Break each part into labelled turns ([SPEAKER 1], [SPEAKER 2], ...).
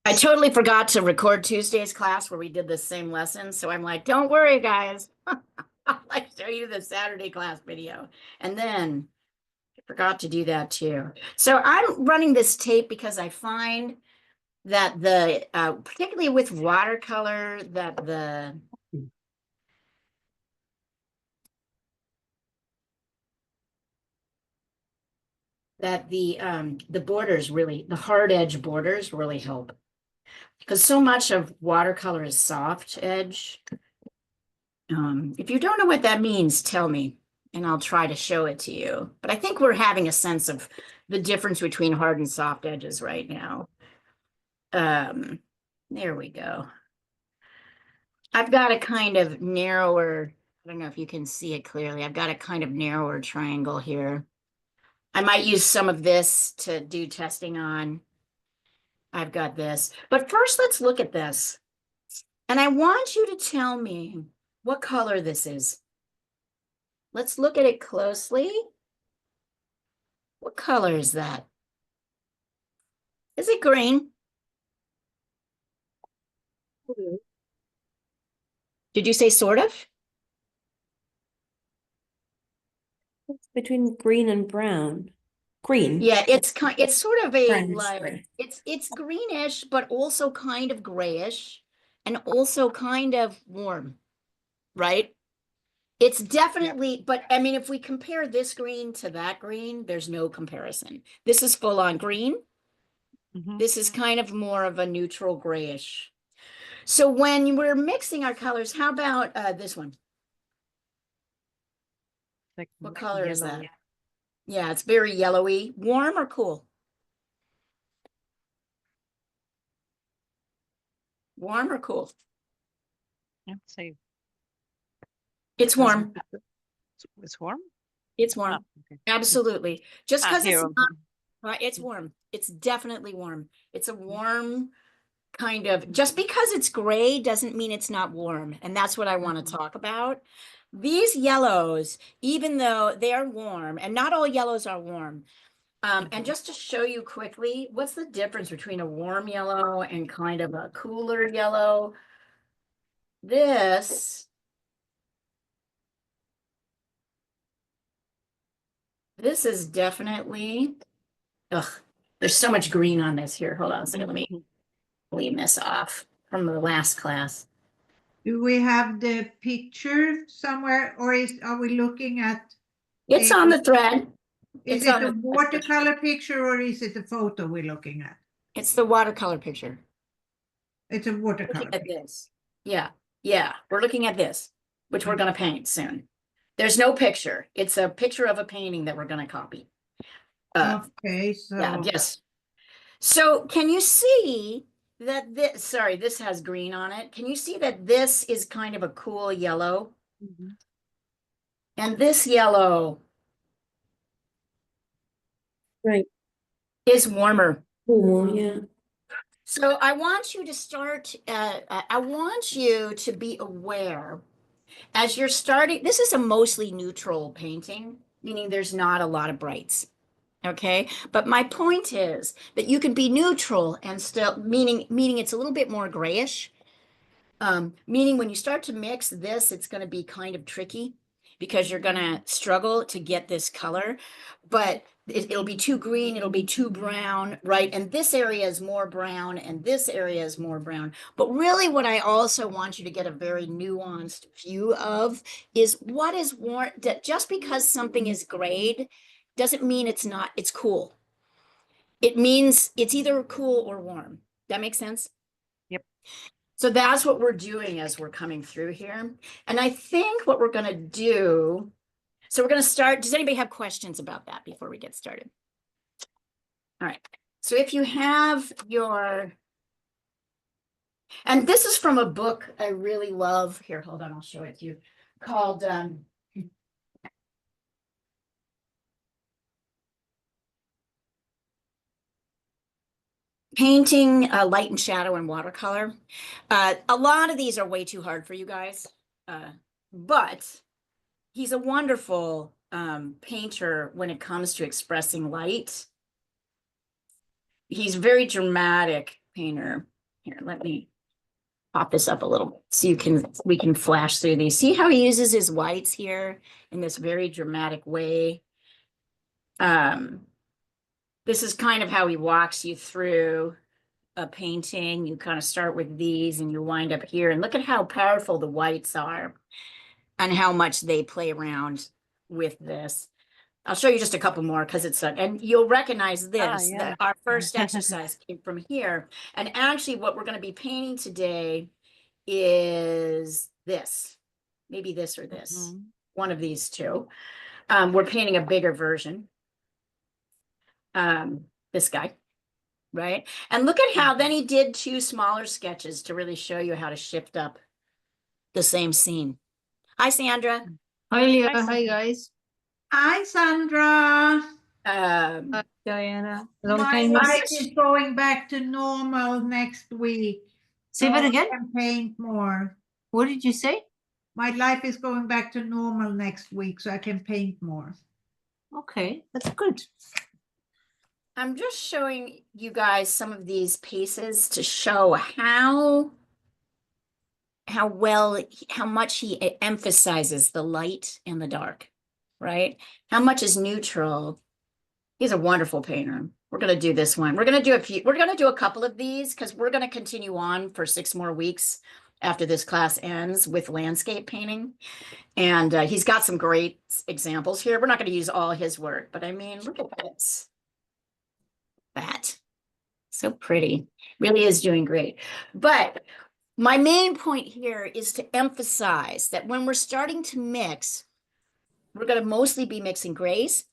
[SPEAKER 1] I totally forgot to record Tuesday's class where we did the same lesson. So I'm like, don't worry, guys. I'll like show you the Saturday class video. And then I forgot to do that too. So I'm running this tape because I find that particularly with watercolor, the borders really, the hard edge borders really help. Because so much of watercolor is soft edge. If you don't know what that means, tell me, and I'll try to show it to you. But I think we're having a sense of the difference between hard and soft edges right now. Um, there we go. I've got a kind of narrower, I don't know if you can see it clearly. I've got a kind of narrower triangle here. I might use some of this to do testing on. I've got this. But first, let's look at this. And I want you to tell me what color this is. Let's look at it closely. What color is that? Is it green? Did you say sort of?
[SPEAKER 2] It's between green and brown. Green.
[SPEAKER 1] Yeah, it's sort of a
[SPEAKER 2] Brownish
[SPEAKER 1] like
[SPEAKER 2] gray.
[SPEAKER 1] it's greenish, but also kind of grayish and also kind of warm, right? It's definitely, but I mean, if we compare this green to that green, there's no comparison. This is full on green. This is kind of more of a neutral grayish. So when we're mixing our colors, how about this one?
[SPEAKER 3] Like
[SPEAKER 1] What color is
[SPEAKER 3] yellow.
[SPEAKER 1] that? Yeah, it's very yellowy. Warm or cool? Warm or cool?
[SPEAKER 3] I'd say
[SPEAKER 1] It's warm.
[SPEAKER 3] it's warm.
[SPEAKER 1] It's warm.
[SPEAKER 3] Oh, okay.
[SPEAKER 1] Absolutely. Just because it's
[SPEAKER 3] Here,
[SPEAKER 1] not, it's warm. It's definitely warm. It's a warm kind of, just because it's gray doesn't mean it's not warm. And that's what I want to talk about. These yellows, even though they are warm, and not all yellows are warm. And just to show you quickly, what's the difference between a warm yellow and kind of a cooler yellow? This is definitely, ugh, there's so much green on this here. Hold on a second, let me clean this off from the last class.
[SPEAKER 4] Do we have the picture somewhere, or are we looking at?
[SPEAKER 1] It's on the thread.
[SPEAKER 4] Is
[SPEAKER 1] It's
[SPEAKER 4] it a watercolor picture or is it a photo we're looking at?
[SPEAKER 1] It's the watercolor picture.
[SPEAKER 4] It's a watercolor.
[SPEAKER 1] Looking at this. Yeah, yeah, we're looking at this, which we're going to paint soon. There's no picture. It's a picture of a painting that we're going to copy.
[SPEAKER 4] Okay, so
[SPEAKER 1] yeah, yes. So can you see that this, sorry, this has green on it. Can you see that this is kind of a cool yellow? And this yellow
[SPEAKER 2] Right.
[SPEAKER 1] is warmer.
[SPEAKER 2] Oh, yeah.
[SPEAKER 1] So I want you to start, I want you to be aware as you're starting, this is a mostly neutral painting, meaning there's not a lot of brights. Okay, but my point is that you can be neutral and still, meaning it's a little bit more grayish. Meaning when you start to mix this, it's going to be kind of tricky because you're going to struggle to get this color, but it'll be too green, it'll be too brown, right? And this area is more brown and this area is more brown. But really what I also want you to get a very nuanced view of is what is warm. Just because something is grayed doesn't mean it's cool. It means it's either cool or warm. That makes sense?
[SPEAKER 3] Yep.
[SPEAKER 1] So that's what we're doing as we're coming through here. And I think what we're going to do, so we're going to start. Does anybody have questions about that before we get started? All right. So if you have your, and this is from a book I really love. Here, hold on, I'll show it to you. Called Painting Light and Shadow in Watercolor. A lot of these are way too hard for you guys, but he's a wonderful painter when it comes to expressing light. He's a very dramatic painter. Here, let me pop this up a little so we can flash through these. See how he uses his whites here in this very dramatic way? This is kind of how he walks you through a painting. You kind of start with these and you wind up here, and look at how powerful the whites are and how much they play around with this. I'll show you just a couple more because it's and you'll recognize this,
[SPEAKER 3] yeah.
[SPEAKER 1] that our first exercise came from here. And actually what we're going to be painting today is this, maybe this or this, one of these two. We're painting a bigger version. This guy, right? And look at how then he did two smaller sketches to really show you how to shift up the same scene. Hi, Sandra.
[SPEAKER 5] Hi, Leah.
[SPEAKER 3] Hi,
[SPEAKER 5] Hi,
[SPEAKER 3] Sandra.
[SPEAKER 5] guys.
[SPEAKER 4] Hi, Sandra.
[SPEAKER 1] Um,
[SPEAKER 5] Diana. Long
[SPEAKER 4] My
[SPEAKER 5] time no
[SPEAKER 4] life
[SPEAKER 5] see.
[SPEAKER 4] is going back to normal next week.
[SPEAKER 5] Say
[SPEAKER 4] so
[SPEAKER 5] that
[SPEAKER 4] I
[SPEAKER 5] again.
[SPEAKER 4] can paint more.
[SPEAKER 5] What did you say?
[SPEAKER 4] My life is going back to normal next week, so I can paint more.
[SPEAKER 5] Okay, that's good.
[SPEAKER 1] I'm just showing you guys some of these pieces to show how much he emphasizes the light and the dark, right? How much is neutral. He's a wonderful painter. We're going to do this one. We're going to do a couple of these because we're going to continue on for 6 more weeks after this class ends with landscape painting. And he's got some great examples here. We're not going to use all his work, but I mean, look at this. That. So pretty. Really is doing great. But my main point here is to emphasize that when we're starting to mix, we're going to mostly be mixing grays,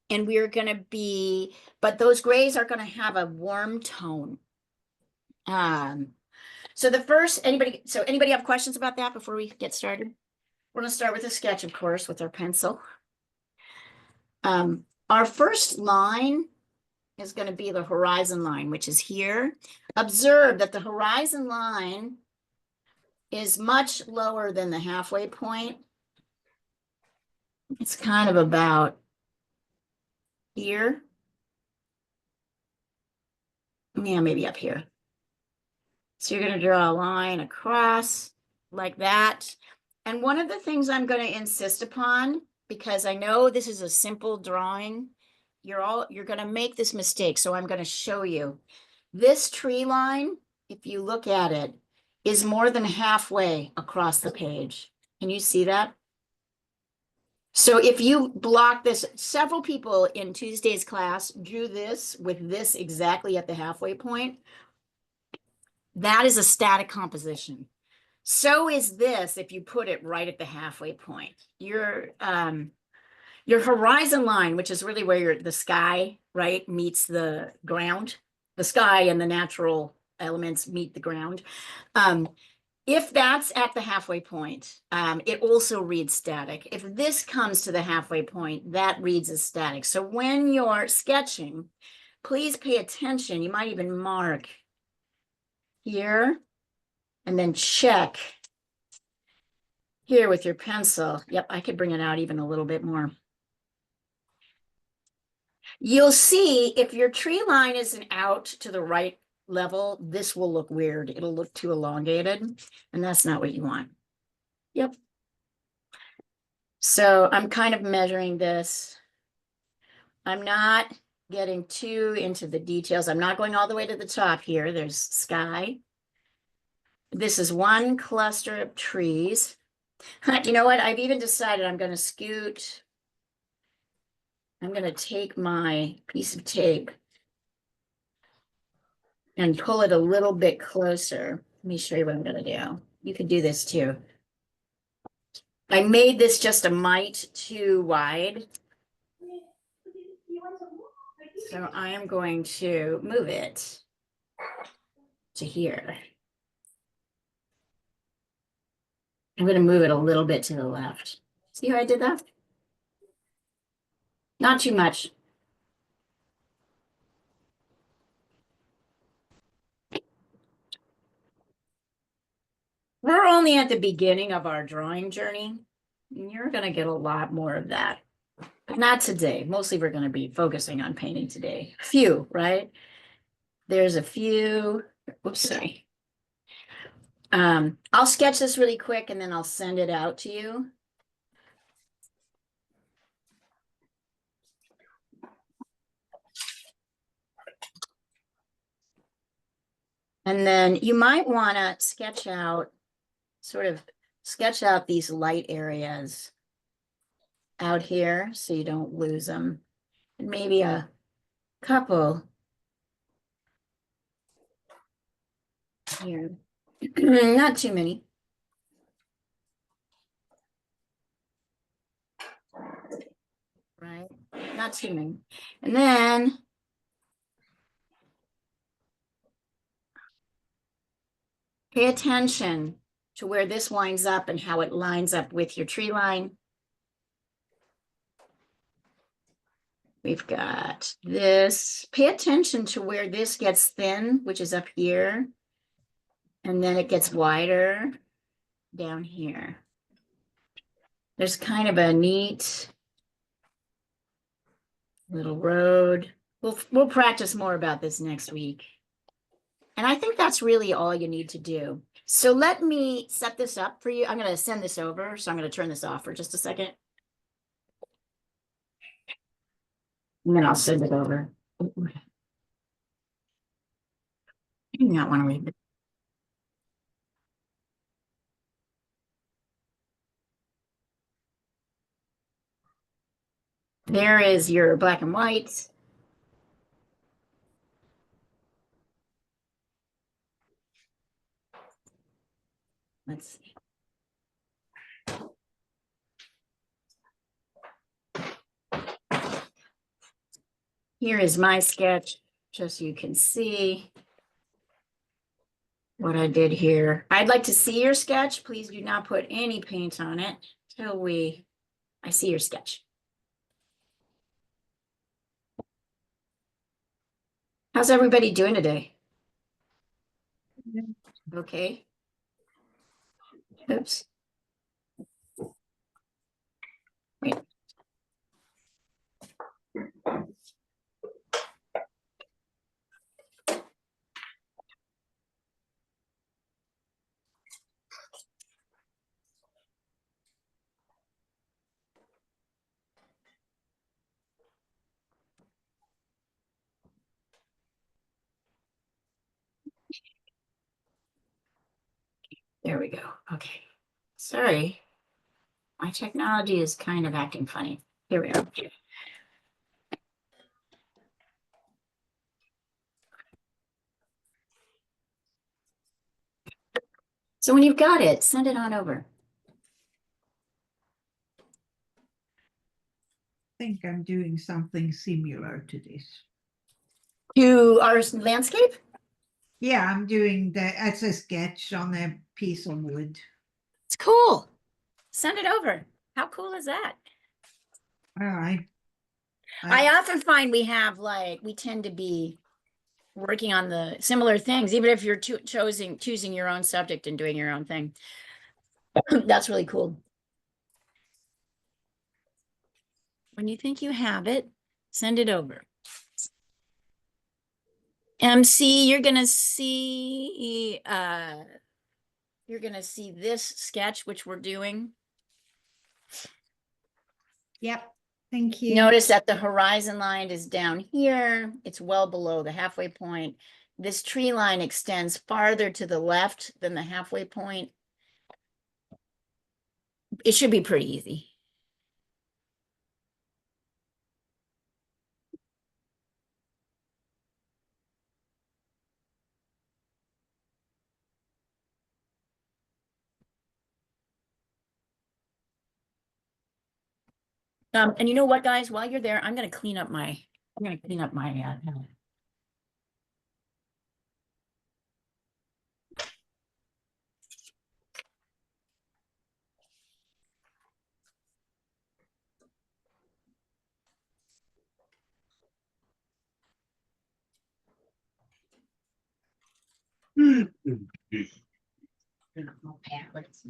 [SPEAKER 1] and we're going to be, but those grays are going to have a warm tone. So anybody have questions about that before we get started? We're going to start with a sketch, of course, with our pencil. Our first line is going to be the horizon line, which is here. Observe that the horizon line is much lower than the halfway point. It's kind of about here. Yeah, maybe up here. So you're going to draw a line across like that. And one of the things I'm going to insist upon, because I know this is a simple drawing, you're going to make this mistake. So I'm going to show you. This tree line, if you look at it, is more than halfway across the page. Can you see that? So if you block this, several people in Tuesday's class drew this with this exactly at the halfway point. That is a static composition. So is this if you put it right at the halfway point. Your horizon line, which is really where the sky, right, meets the ground. The sky and the natural elements meet the ground. If that's at the halfway point, it also reads static. If this comes to the halfway point, that reads as static. So when you're sketching, please pay attention. You might even mark here and then check here with your pencil. Yep, I could bring it out even a little bit more. You'll see if your tree line isn't out to the right level, this will look weird. It'll look too elongated, and that's not what you want. Yep. So I'm kind of measuring this. I'm not getting too into the details. I'm not going all the way to the top here. There's sky. This is one cluster of trees. You know what? I've even decided I'm going to scoot. I'm going to take my piece of tape and pull it a little bit closer. Let me show you what I'm going to do. You could do this too. I made this just a mite too wide. So I am going to move it to here. I'm going to move it a little bit to the left. See how I did that? Not too much. We're only at the beginning of our drawing journey. And you're going to get a lot more of that. But not today. Mostly we're going to be focusing on painting today. Few, right? There's a few. Oops, sorry. I'll sketch this really quick and then I'll send it out to you. And then you might want to sketch out these light areas out here so you don't lose them. And maybe a couple here. Not too many. Right? Not too many. And then pay attention to where this winds up and how it lines up with your tree line. We've got this. Pay attention to where this gets thin, which is up here. And then it gets wider down here. There's kind of a neat little road. We'll practice more about this next week. And I think that's really all you need to do. So let me set this up for you. I'm going to send this over. So I'm going to turn this off for just a second. And then I'll send it over. I do not want to read it. There is your black and white. Let's see. Here is my sketch, just so you can see what I did here. I'd like to see your sketch. Please do not put any paint on it till I see your sketch. How's everybody doing today? Okay. Oops. Wait. There we go. Okay. Sorry. My technology is kind of acting funny. Here we are. So when you've got it, send it on over.
[SPEAKER 4] I think I'm doing something similar to this.
[SPEAKER 1] To our landscape?
[SPEAKER 4] Yeah, I'm doing as a sketch on a piece of wood.
[SPEAKER 1] It's cool. Send it over. How cool is that?
[SPEAKER 4] All right.
[SPEAKER 1] I often find we tend to be working on the similar things, even if you're choosing your own subject and doing your own thing. That's really cool. When you think you have it, send it over. MC, you're gonna see this sketch, which we're doing.
[SPEAKER 6] Yep, thank you.
[SPEAKER 1] Notice that the horizon line is down here. It's well below the halfway point. This tree line extends farther to the left than the halfway point. It should be pretty easy. And you know what, guys, while you're there, I'm gonna clean up my pamphlets.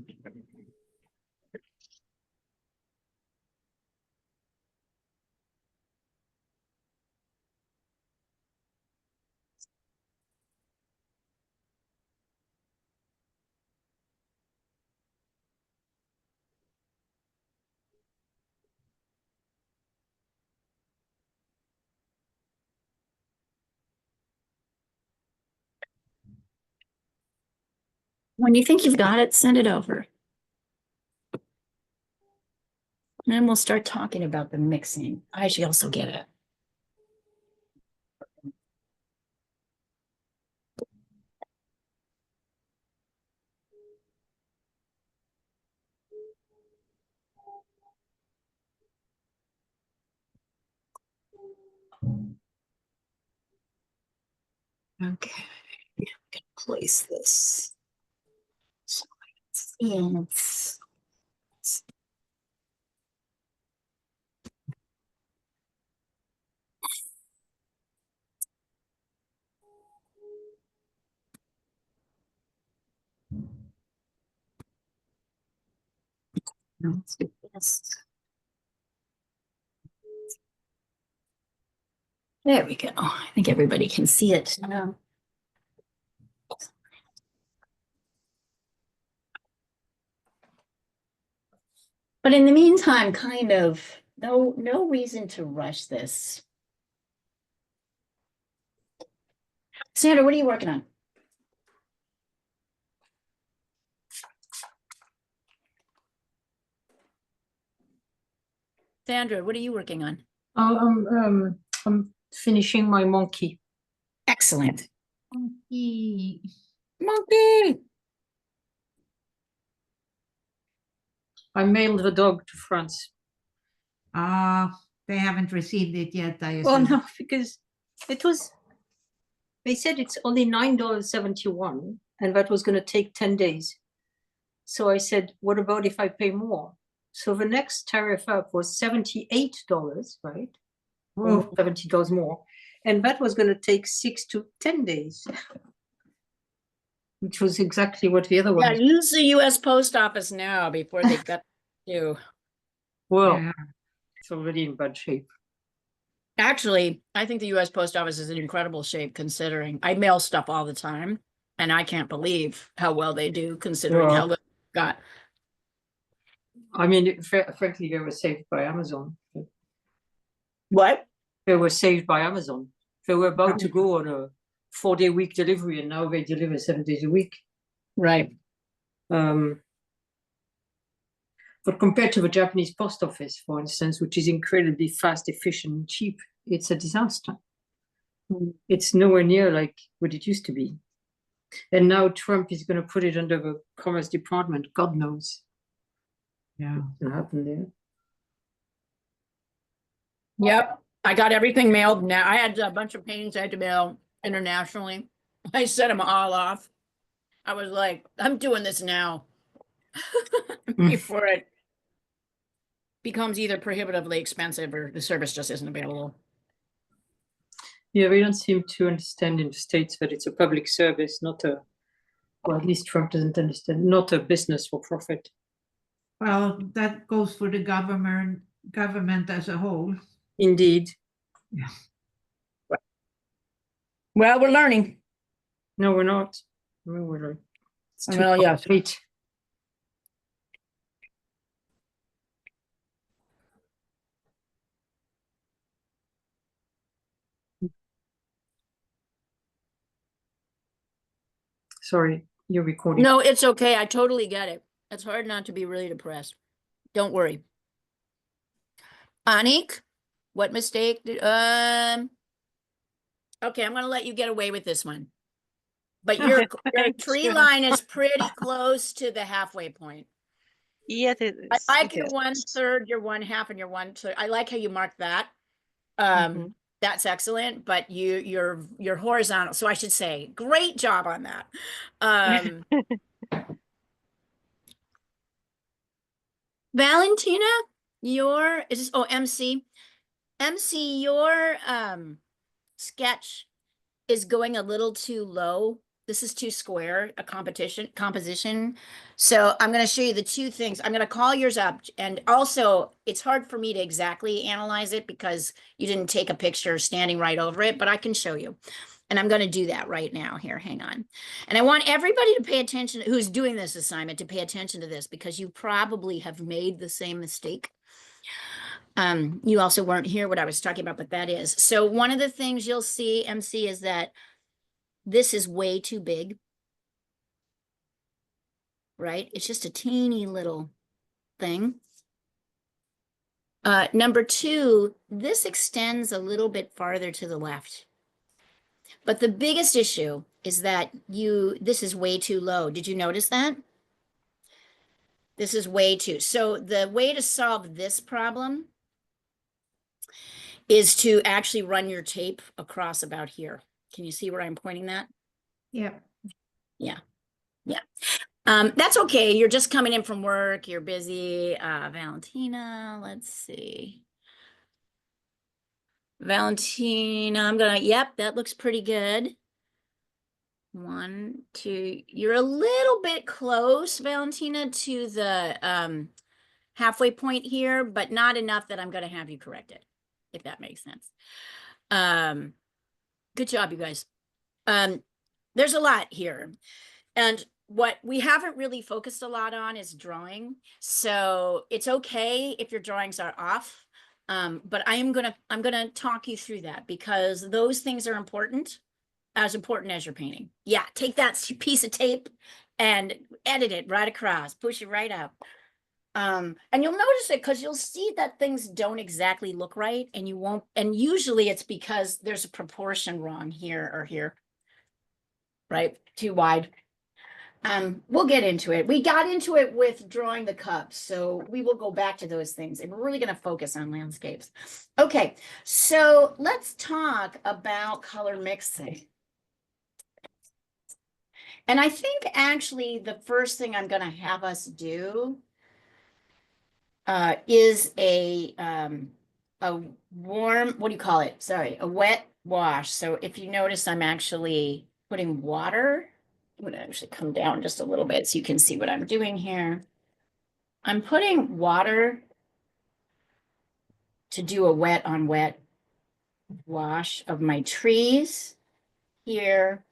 [SPEAKER 1] When you think you've got it, send it over. And then we'll start talking about the mixing. I should also get it. Okay, I'm gonna place this. So it's let's do this. There we go. I think everybody can see it now. But in the meantime, kind of no reason to rush this. Sandra, what are you working on? Sandra, what are you working on?
[SPEAKER 5] I'm finishing my monkey.
[SPEAKER 1] Excellent.
[SPEAKER 4] Monkey.
[SPEAKER 1] Monkey.
[SPEAKER 5] I mailed the dog to France.
[SPEAKER 4] They haven't received it yet, I
[SPEAKER 5] Well,
[SPEAKER 4] assume.
[SPEAKER 5] no, because they said it's only $9.71, and that was going to take 10 days. So I said, what about if I pay more? So the next tariff up was $78, right?
[SPEAKER 4] Oh,
[SPEAKER 5] $70 more. And that was going to take 6 to 10 days, which was exactly what the other one
[SPEAKER 1] Yeah,
[SPEAKER 5] was.
[SPEAKER 1] use the US Post Office now before they got you.
[SPEAKER 5] Well,
[SPEAKER 4] yeah.
[SPEAKER 5] it's already in bad shape.
[SPEAKER 1] Actually, I think the US Post Office is in incredible shape considering I mail stuff all the time and I can't believe how well they do considering how
[SPEAKER 5] Well,
[SPEAKER 1] little they've got.
[SPEAKER 5] I mean, frankly, they were saved by Amazon.
[SPEAKER 1] What?
[SPEAKER 5] They were saved by Amazon. They were about to go on a 4-day week delivery, and now they deliver 7 days a week.
[SPEAKER 1] Right.
[SPEAKER 5] But compared to the Japanese post office, for instance, which is incredibly fast, efficient, and cheap, it's a disaster. It's nowhere near like what it used to be. And now Trump is going to put it under the Commerce Department. God knows
[SPEAKER 4] Yeah.
[SPEAKER 5] what's going to happen there.
[SPEAKER 1] Yep. I got everything mailed now. I had a bunch of paintings I had to mail internationally. I sent them all off. I was like, I'm doing this now before it becomes either prohibitively expensive or the service just isn't available.
[SPEAKER 5] Yeah, we don't seem to understand in the States that it's a public service, not a, well, at least Trump doesn't understand, not a business for profit.
[SPEAKER 4] Well, that goes for the government as a whole.
[SPEAKER 5] Indeed.
[SPEAKER 4] Yeah.
[SPEAKER 1] Well, we're learning.
[SPEAKER 5] No, we're not. No, we're not. It's too
[SPEAKER 1] Well, yes.
[SPEAKER 5] complicated. Sorry, you're recording.
[SPEAKER 1] No, it's okay. I totally get it. It's hard not to be really depressed. Don't worry. Anik, what mistake did, okay, I'm gonna let you get away with this one. But your tree
[SPEAKER 3] Sure.
[SPEAKER 1] line is pretty close to the halfway point.
[SPEAKER 3] Yes, it
[SPEAKER 1] I
[SPEAKER 3] is.
[SPEAKER 1] like
[SPEAKER 3] it
[SPEAKER 1] your
[SPEAKER 3] is.
[SPEAKER 1] 1/3, your 1/2, and your 1/3. I like how you marked that.
[SPEAKER 3] Mhm.
[SPEAKER 1] That's excellent, but you're horizontal. So I should say, great job on that. Valentina, MC. MC, your sketch is going a little too low. This is too square, a composition. So I'm going to show you the two things. I'm going to call yours up. And also, it's hard for me to exactly analyze it because you didn't take a picture standing right over it, but I can show you. And I'm going to do that right now. Here, hang on. And I want everybody to pay attention, who's doing this assignment, to pay attention to this because you probably have made the same mistake. You also weren't here what I was talking about, but that is. So one of the things you'll see, MC, is that this is way too big. right? It's just a teeny little thing. Number two, this extends a little bit farther to the left. But the biggest issue is that this is way too low. Did you notice that? This is way too. So the way to solve this problem is to actually run your tape across about here. Can you see where I'm pointing that?
[SPEAKER 6] Yep.
[SPEAKER 1] Yeah. Yeah. That's okay. You're just coming in from work. You're busy. Valentina, let's see. Valentina, yep, that looks pretty good. 1, 2, you're a little bit close, Valentina, to the halfway point here, but not enough that I'm going to have you correct it, if that makes sense. Good job, you guys. There's a lot here. And what we haven't really focused a lot on is drawing. So it's okay if your drawings are off. But I'm gonna talk you through that because those things are important as your painting. Yeah, take that piece of tape and edit it right across, push it right up. And you'll notice it because you'll see that things don't exactly look right, and you won't, and usually it's because there's a proportion wrong here or here, right? Too wide. We'll get into it. We got into it with drawing the cups, so we will go back to those things, and we're really going to focus on landscapes. Okay, so let's talk about color mixing. And I think actually the first thing I'm going to have us do is a warm, what do you call it? Sorry, a wet wash. So if you notice, I'm actually putting water. I'm going to actually come down just a little bit so you can see what I'm doing here. I'm putting water to do a wet on wet wash of my trees here.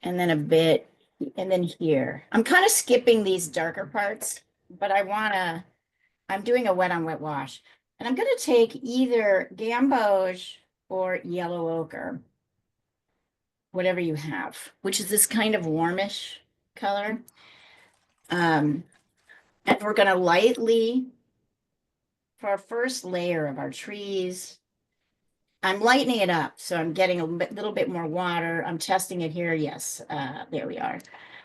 [SPEAKER 1] And then a bit, and then here. I'm kind of skipping these darker parts, but I'm doing a wet on wet wash. And I'm going to take either gamboge or yellow ochre, whatever you have, which is this kind of warmish color. And we're going to lightly, for our first layer of our trees, I'm lightening it up. So I'm getting a little bit more water. I'm testing it here. Yes, there we are.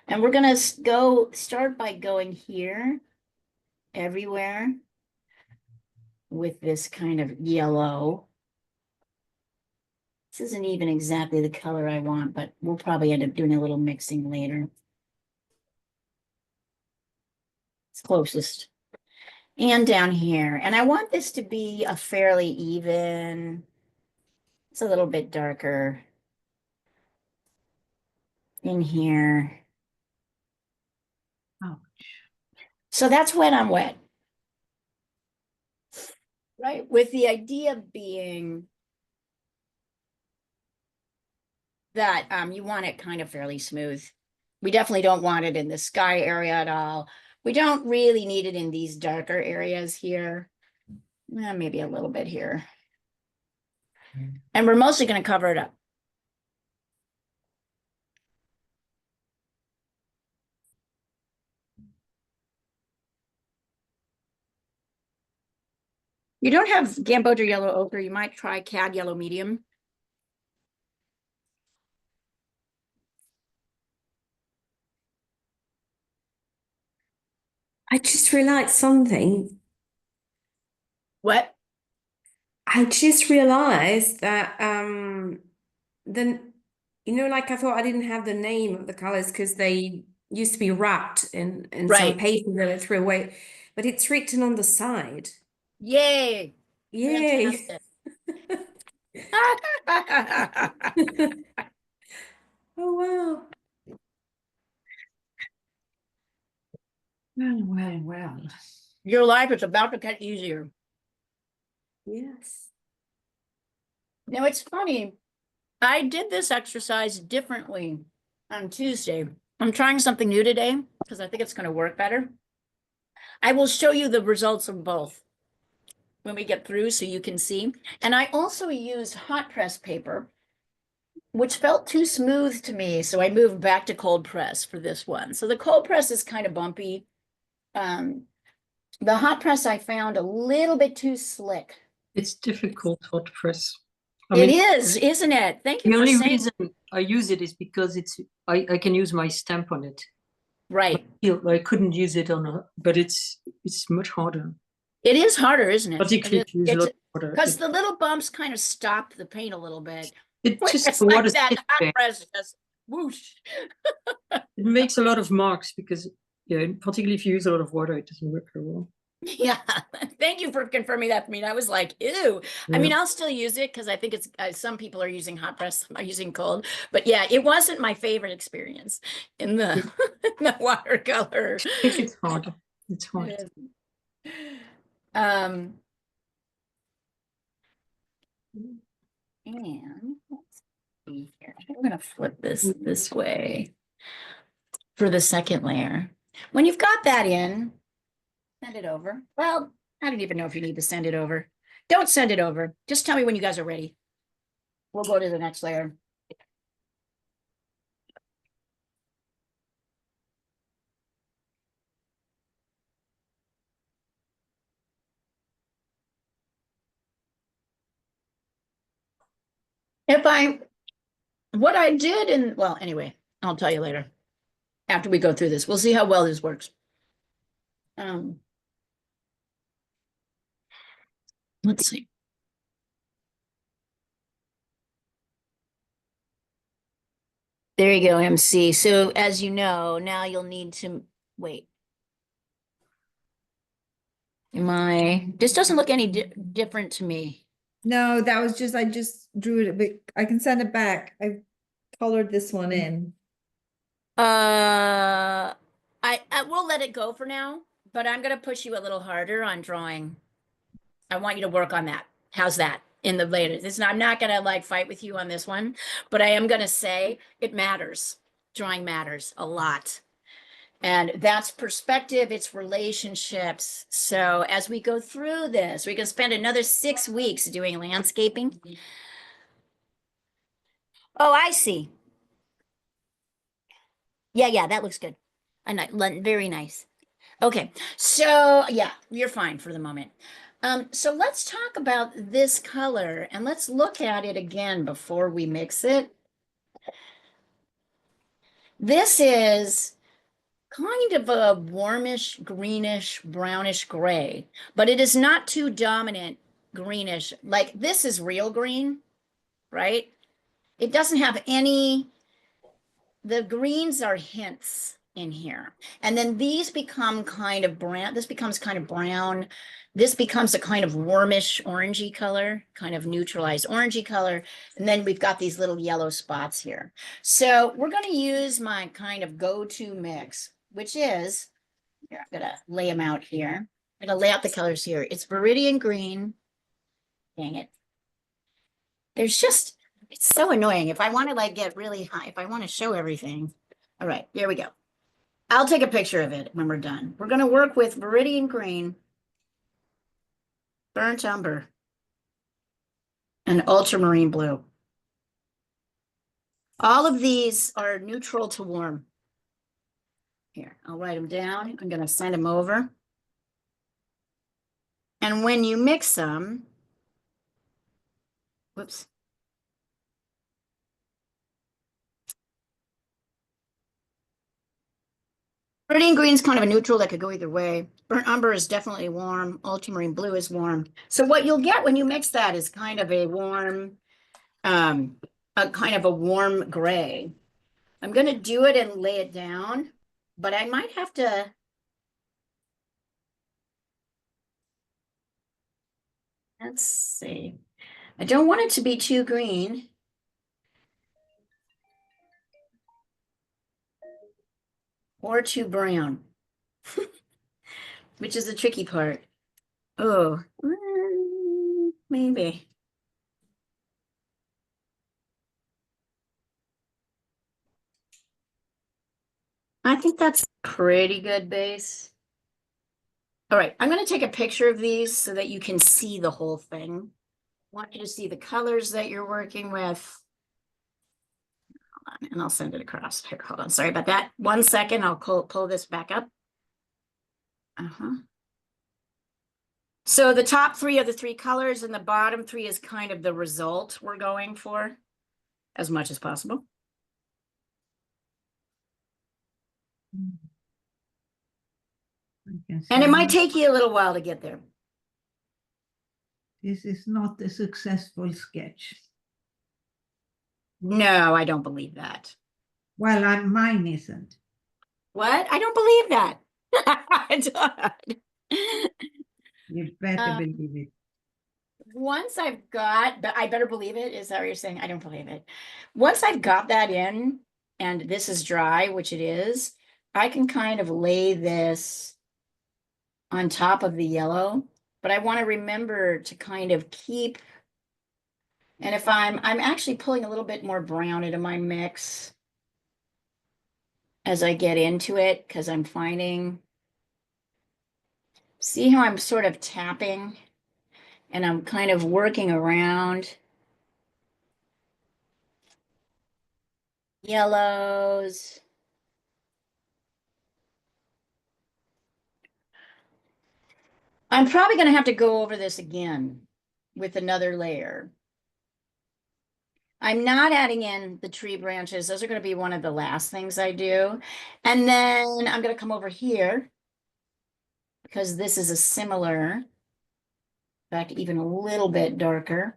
[SPEAKER 1] And we're going to start by going here everywhere with this kind of yellow. This isn't even exactly the color I want, but we'll probably end up doing a little mixing later. It's closest. And down here. And I want this to be a fairly even, it's a little bit darker in here.
[SPEAKER 4] Ouch.
[SPEAKER 1] So that's when I'm wet. Right? With the idea being that you want it kind of fairly smooth. We definitely don't want it in the sky area at all. We don't really need it in these darker areas here. Maybe a little bit here. And we're mostly going to cover it up. You don't have gamboge or yellow ochre, you might try cad yellow medium.
[SPEAKER 2] I just realized something.
[SPEAKER 1] What?
[SPEAKER 2] I just realized that then like I thought I didn't have the name of the colors because they used to be wrapped in some
[SPEAKER 1] Right.
[SPEAKER 2] paper that I threw away, but it's written on the side.
[SPEAKER 1] Yay.
[SPEAKER 2] Yay!
[SPEAKER 1] Fantastic.
[SPEAKER 2] Oh wow.
[SPEAKER 4] Well.
[SPEAKER 1] Your life is about to get easier.
[SPEAKER 2] Yes.
[SPEAKER 1] Now it's funny. I did this exercise differently on Tuesday. I'm trying something new today because I think it's going to work better. I will show you the results of both when we get through so you can see. And I also used hot press paper which felt too smooth to me. So I moved back to cold press for this one. So the cold press is kind of bumpy. The hot press I found a little bit too slick.
[SPEAKER 5] It's difficult hot press.
[SPEAKER 1] It is, isn't it? Thank you
[SPEAKER 5] The
[SPEAKER 1] for
[SPEAKER 5] only
[SPEAKER 1] saying.
[SPEAKER 5] reason I use it is because I can use my stamp on it.
[SPEAKER 1] Right.
[SPEAKER 5] I couldn't use it on a, but it's much harder.
[SPEAKER 1] It is harder, isn't it?
[SPEAKER 5] Particularly if you use a lot of water.
[SPEAKER 1] Because the little bumps kind of stop the paint a little bit.
[SPEAKER 5] It
[SPEAKER 1] Whereas
[SPEAKER 5] just
[SPEAKER 1] like
[SPEAKER 5] water
[SPEAKER 1] that
[SPEAKER 5] sits
[SPEAKER 1] hot
[SPEAKER 5] there.
[SPEAKER 1] press just whoosh.
[SPEAKER 5] It makes a lot of marks because, yeah, particularly if you use a lot of water, it doesn't work very well.
[SPEAKER 1] Yeah, thank you for confirming that for me. I was like, ew. I mean, I'll still use it because I think it's some people are using hot press, some are using cold. But yeah, it wasn't my favorite experience in the, the watercolor.
[SPEAKER 5] I think it's hard. It's hard.
[SPEAKER 1] Um, and let's see here. I'm gonna flip this way for the second layer. When you've got that in, send it over. Well, I don't even know if you need to send it over. Don't send it over. Just tell me when you guys are ready. We'll go to the next layer. What I did and well, anyway, I'll tell you later after we go through this. We'll see how well this works. Let's see. There you go, MC. So as you know, now you'll need to wait. This doesn't look any different to me.
[SPEAKER 6] No, that was just, I just drew it, but I can send it back. I colored this one in.
[SPEAKER 1] I will let it go for now, but I'm gonna push you a little harder on drawing. I want you to work on that. How's that in the later? I'm not gonna like fight with you on this one, but I am gonna say it matters. Drawing matters a lot. And that's perspective, it's relationships. So as we go through this, we can spend another 6 weeks doing landscaping. Oh, I see. Yeah, that looks good. Very nice. Okay, so yeah, you're fine for the moment. So let's talk about this color and let's look at it again before we mix it. This is kind of a warmish, greenish, brownish gray, but it is not too dominant greenish. Like this is real green, right? It doesn't have the greens are hints in here. And then these become kind of brown. This becomes kind of brown. This becomes a kind of warmish orangey color, kind of neutralized orangey color. And then we've got these little yellow spots here. So we're going to use my kind of go-to mix, which is, here, I'm going to lay them out here. I'm going to lay out the colors here. It's Viridian Green. Dang it. It's so annoying. If I want to like get really high, if I want to show everything. All right, here we go. I'll take a picture of it when we're done. We're going to work with Viridian Green, Burnt Umber, and Ultramarine Blue. All of these are neutral to warm. Here, I'll write them down. I'm going to send them over. And when you mix them, whoops. Viridian Green is kind of a neutral that could go either way. Burnt Umber is definitely warm. Ultramarine Blue is warm. So what you'll get when you mix that is kind of a warm, gray. I'm going to do it and lay it down, but I might have to. Let's see. I don't want it to be too green. Or too brown, which is the tricky part. Oh, maybe. I think that's pretty good base. All right, I'm going to take a picture of these so that you can see the whole thing. I want you to see the colors that you're working with. and I'll send it across. Here, hold on. Sorry about that. 1 second. I'll pull this back up. So the top 3 are the 3 colors, and the bottom 3 is kind of the result we're going for as much as possible.
[SPEAKER 4] I can
[SPEAKER 1] And it
[SPEAKER 4] see
[SPEAKER 1] might
[SPEAKER 4] that
[SPEAKER 1] take you a little while to get there.
[SPEAKER 4] this is not a successful sketch.
[SPEAKER 1] No, I don't believe that.
[SPEAKER 4] Well, mine isn't.
[SPEAKER 1] What? I don't believe that. I don't.
[SPEAKER 4] You better
[SPEAKER 1] Um,
[SPEAKER 4] believe it.
[SPEAKER 1] Once I've got, but I better believe it. Is that what you're saying? I don't believe it. Once I've got that in and this is dry, which it is, I can kind of lay this on top of the yellow, but I want to remember to kind of keep, and if I'm actually pulling a little bit more brown into my mix as I get into it, because I'm finding, see how I'm sort of tapping and I'm kind of working around yellows. I'm probably going to have to go over this again with another layer. I'm not adding in the tree branches. Those are going to be one of the last things I do. And then I'm going to come over here because this is a similar, in fact, even a little bit darker.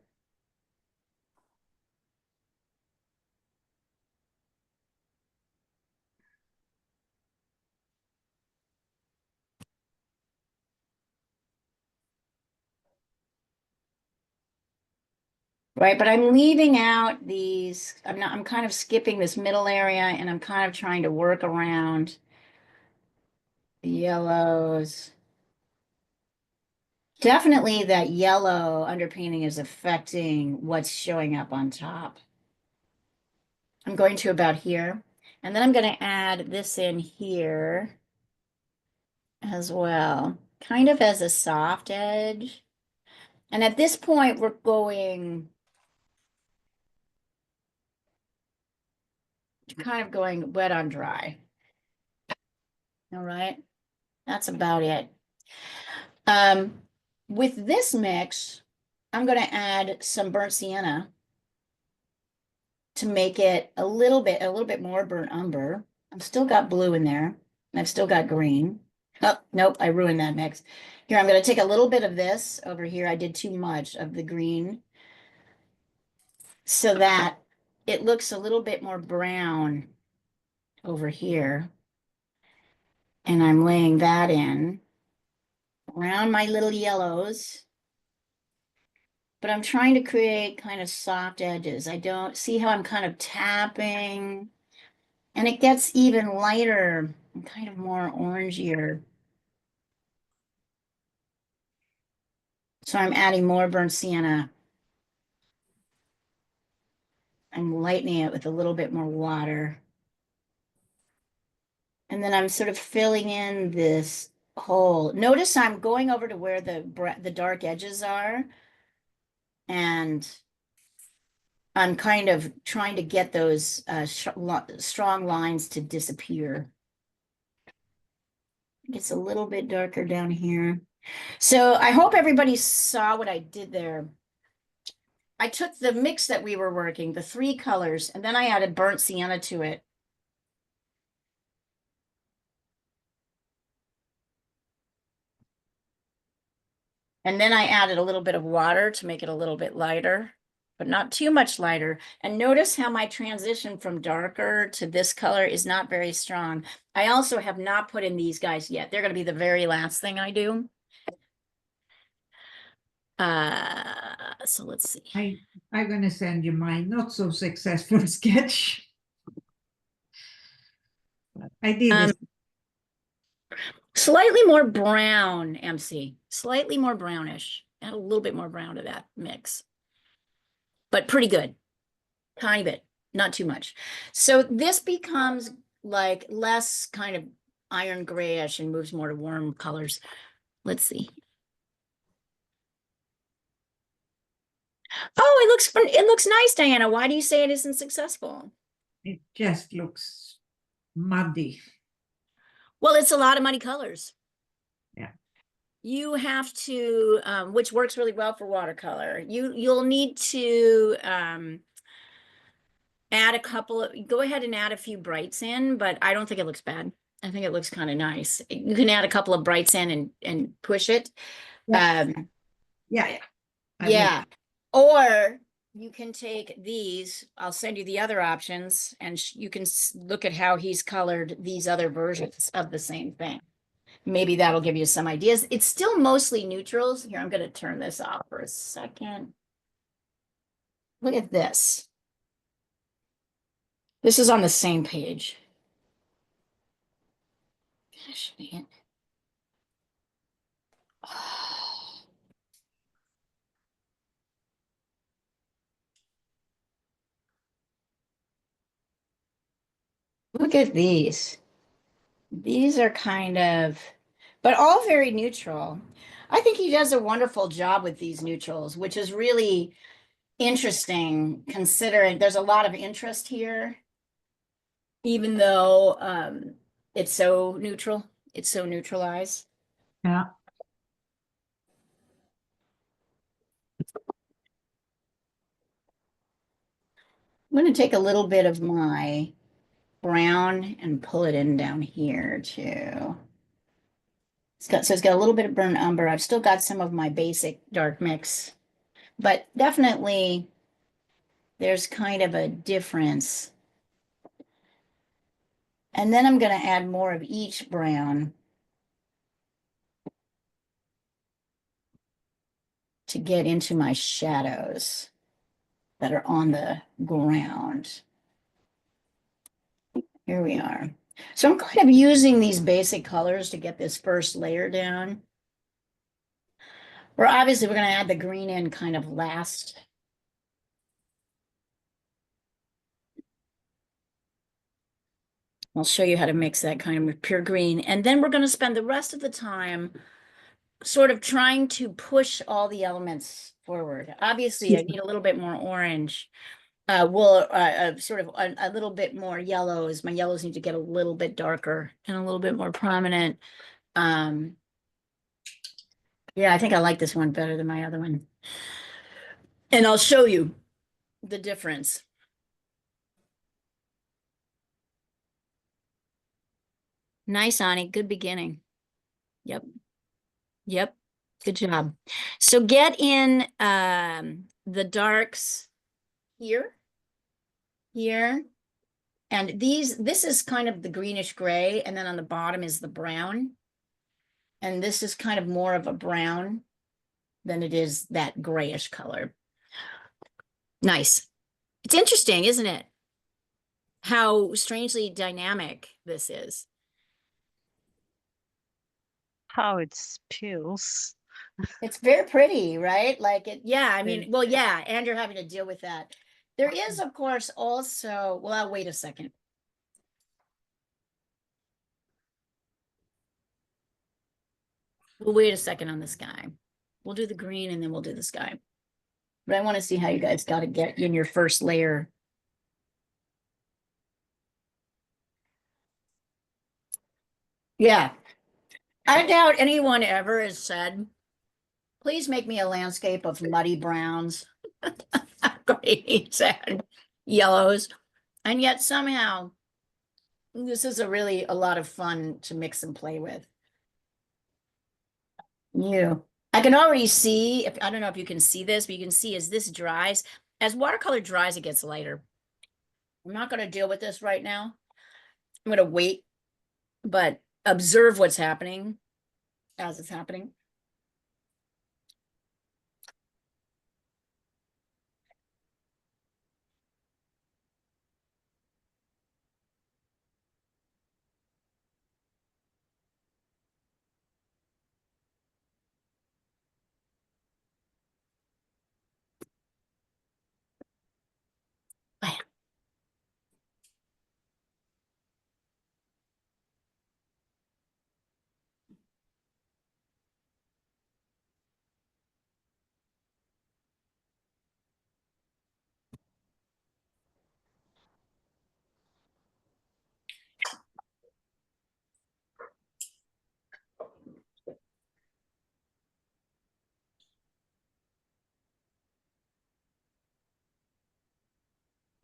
[SPEAKER 1] Right, but I'm leaving out these, I'm kind of skipping this middle area and I'm kind of trying to work around the yellows. Definitely that yellow underpainting is affecting what's showing up on top. I'm going to about here, and then I'm going to add this in here as well, kind of as a soft edge. And at this point, we're going wet on dry. All right, that's about it. With this mix, I'm going to add some burnt sienna to make it a little bit more burnt umber. I've still got blue in there, and I've still got green. Oh, nope, I ruined that mix. Here, I'm going to take a little bit of this over here. I did too much of the green so that it looks a little bit more brown over here. And I'm laying that in around my little yellows. But I'm trying to create kind of soft edges. I don't see how I'm kind of tapping, and it gets even lighter and kind of more orangier. So I'm adding more burnt sienna. I'm lightening it with a little bit more water. And then I'm sort of filling in this hole. Notice I'm going over to where the dark edges are. And I'm kind of trying to get those strong lines to disappear. It's a little bit darker down here. So I hope everybody saw what I did there. I took the mix that we were working, the 3 colors, and then I added burnt sienna to it. And then I added a little bit of water to make it a little bit lighter, but not too much lighter. And notice how my transition from darker to this color is not very strong. I also have not put in these guys yet. They're going to be the very last thing I do. So let's see.
[SPEAKER 4] I'm going to send you my not so successful sketch. I did it.
[SPEAKER 1] Slightly more brown, MC. Slightly more brownish. Add a little bit more brown to that mix. But pretty good. Tiny bit, not too much. So this becomes like less kind of iron grayish and moves more to warm colors. Let's see. Oh, it looks nice, Diana. Why do you say it isn't successful?
[SPEAKER 4] It just looks muddy.
[SPEAKER 1] Well, it's a lot of muddy colors.
[SPEAKER 4] Yeah.
[SPEAKER 1] You have to, which works really well for watercolor. You'll need to add a couple of, go ahead and add a few brights in, but I don't think it looks bad. I think it looks kind of nice. You can add a couple of brights in and push it.
[SPEAKER 4] Yeah.
[SPEAKER 1] Um,
[SPEAKER 4] Yeah. I will.
[SPEAKER 1] yeah. Or you can take these, I'll send you the other options, and you can look at how he's colored these other versions of the same thing. Maybe that'll give you some ideas. It's still mostly neutrals. Here, I'm going to turn this off for a second. Look at this. This is on the same page. Gosh, man. Look at these. These are kind of, but all very neutral. I think he does a wonderful job with these neutrals, which is really interesting considering there's a lot of interest here, even though it's so neutral, it's so neutralized.
[SPEAKER 4] Yeah.
[SPEAKER 1] I'm going to take a little bit of my brown and pull it in down here too. It's got a little bit of burnt umber. I've still got some of my basic dark mix, but definitely there's kind of a difference. And then I'm going to add more of each brown to get into my shadows that are on the ground. Here we are. So I'm kind of using these basic colors to get this first layer down. We're going to add the green in kind of last. I'll show you how to mix that kind of pure green. And then we're going to spend the rest of the time sort of trying to push all the elements forward. Obviously, I need a little bit more orange. Sort of a little bit more yellows. My yellows need to get a little bit darker and a little bit more prominent. Yeah, I think I like this one better than my other one. And I'll show you the difference. Nice, Ani. Good beginning. Yep. Yep. Good job. So get in the darks here, here. And this is kind of the greenish gray, and then on the bottom is the brown. And this is kind of more of a brown than it is that grayish color. Nice. It's interesting, isn't it? How strangely dynamic this is.
[SPEAKER 3] How it spills.
[SPEAKER 1] It's very pretty, right? Like it, yeah, I mean, well, yeah, and you're having to deal with that. There is, of course, also, well, wait a second. We'll wait a second on this guy. We'll do the green and then we'll do the sky. But I want to see how you guys got to get in your first layer. Yeah. I doubt anyone ever has said, please make me a landscape of muddy browns, grays, and yellows. And yet somehow this is a lot of fun to mix and play with. I can already see, I don't know if you can see this, but you can see as this dries, as watercolor dries, it gets lighter. I'm not going to deal with this right now. I'm going to wait, but observe what's happening as it's happening.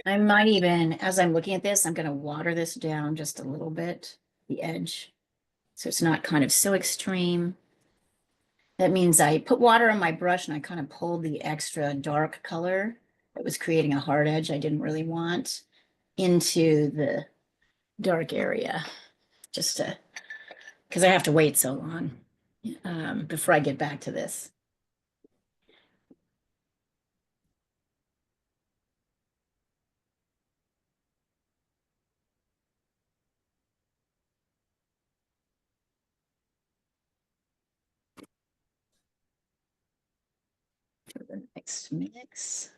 [SPEAKER 1] I might even, as I'm looking at this, I'm gonna water this down just a little bit, the edge. So it's not kind of so extreme. That means I put water on my brush and I kind of pulled the extra dark color that was creating a hard edge I didn't really want into the dark area, just to, because I have to wait so long before I get back to this. For the next mix.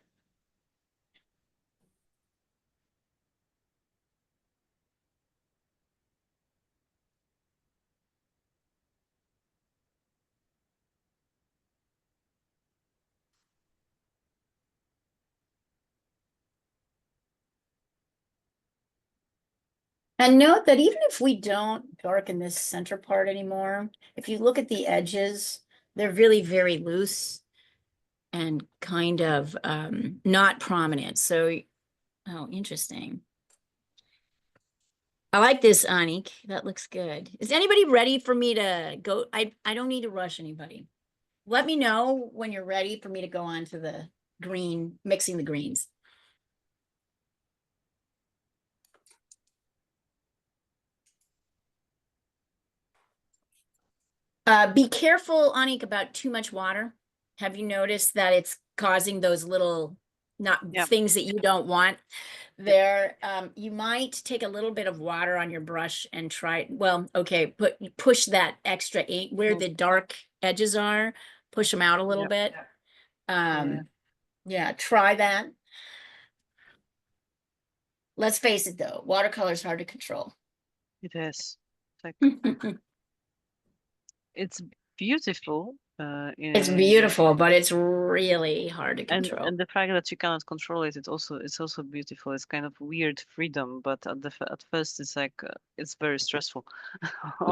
[SPEAKER 1] And note that even if we don't darken this center part anymore, if you look at the edges, they're really very loose and kind of not prominent. So, oh, interesting. I like this, Anik. That looks good. Is anybody ready for me to go? I don't need to rush anybody. Let me know when you're ready for me to go on to the green, mixing the greens. Be careful, Anik, about too much water. Have you noticed that it's causing those little not
[SPEAKER 3] Yeah.
[SPEAKER 1] things that you don't want there? You might take a little bit of water on your brush and try, well, okay, push that extra ink where the dark edges are, push them out a little bit. Yeah, try that. Let's face it though, watercolor is hard to control.
[SPEAKER 3] It is. It's like it's beautiful.
[SPEAKER 1] It's beautiful, but it's really hard to control.
[SPEAKER 3] And the fact that you cannot control it, it's also beautiful. It's kind of weird freedom, but at first it's like it's very stressful.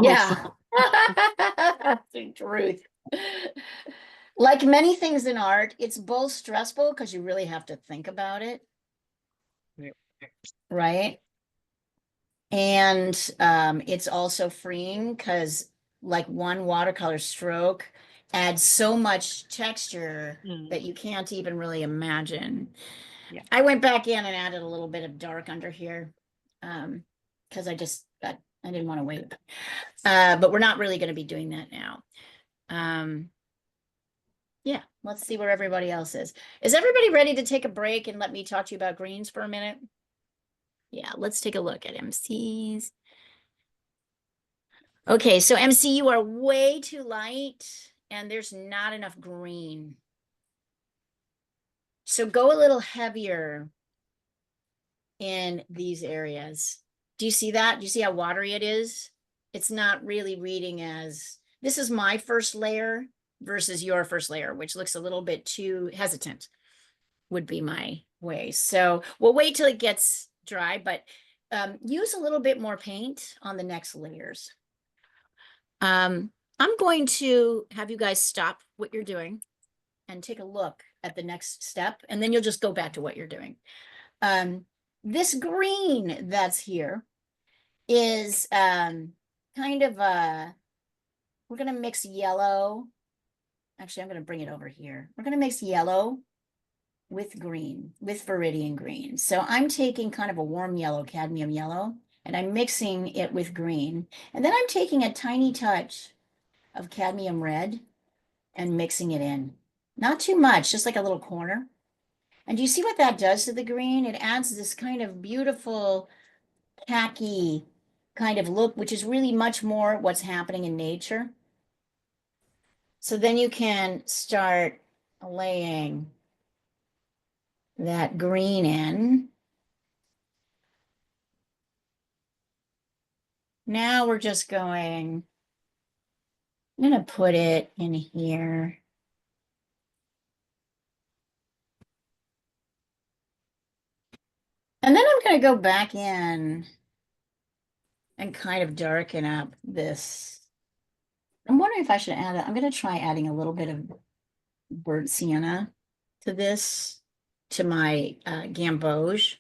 [SPEAKER 1] Yeah, that's the truth. Like many things in art, it's both stressful because you really have to think about it,
[SPEAKER 3] Yeah.
[SPEAKER 1] right? And it's also freeing because like one watercolor stroke adds so much texture that you can't even really imagine.
[SPEAKER 3] Yeah.
[SPEAKER 1] I went back in and added a little bit of dark under here because I didn't want to wait. But we're not really going to be doing that now. Yeah, let's see where everybody else is. Is everybody ready to take a break and let me talk to you about greens for a minute? Yeah, let's take a look at MCs. Okay, so MC, you are way too light and there's not enough green. So go a little heavier in these areas. Do you see that? Do you see how watery it is? It's not really reading as, this is my first layer versus your first layer, which looks a little bit too hesitant, would be my way. So we'll wait till it gets dry, but use a little bit more paint on the next layers. I'm going to have you guys stop what you're doing and take a look at the next step, and then you'll just go back to what you're doing. This green that's here is kind of we're going to mix yellow. Actually, I'm going to bring it over here. We're going to mix yellow with green, with viridian green. So I'm taking kind of a warm yellow, cadmium yellow, and I'm mixing it with green. And then I'm taking a tiny touch of cadmium red and mixing it in. Not too much, just like a little corner. And do you see what that does to the green? It adds this kind of beautiful khaki kind of look, which is really much more what's happening in nature. So then you can start laying that green in. Now we're just going, I'm going to put it in here. And then I'm going to go back in and kind of darken up this. I'm wondering if I should add I'm going to try adding a little bit of burnt sienna to this, to my gamboge.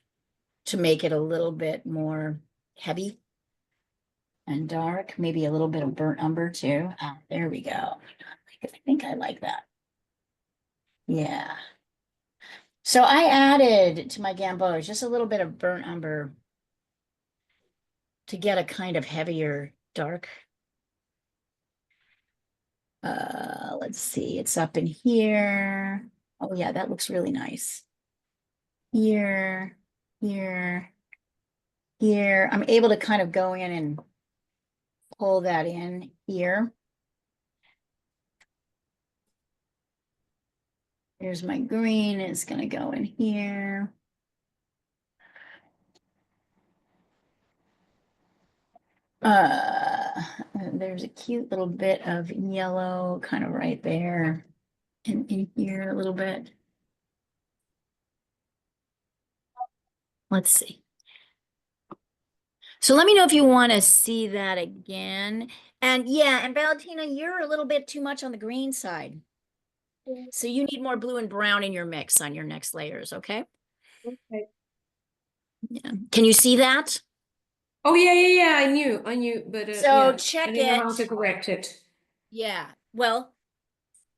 [SPEAKER 1] to make it a little bit more heavy and dark, maybe a little bit of burnt umber too. Ah, there we go. I think I like that. Yeah. So I added to my gamboge just a little bit of burnt umber to get a kind of heavier dark. Let's see, it's up in here. Oh yeah, that looks really nice. Here, here, here. I'm able to kind of go in and pull that in here. Here's my green, it's gonna go in here. There's a cute little bit of yellow kind of right there and in here a little bit. Let's see. So let me know if you want to see that again. And yeah, and Valentina, you're a little bit too much on the green side. So you need more blue and brown in your mix on your next layers, okay?
[SPEAKER 2] Okay.
[SPEAKER 1] Yeah. Can you see that?
[SPEAKER 2] Oh yeah. I knew, but
[SPEAKER 1] So
[SPEAKER 2] yeah,
[SPEAKER 1] check
[SPEAKER 2] I didn't know how
[SPEAKER 1] it.
[SPEAKER 2] to correct it.
[SPEAKER 1] Yeah. Well,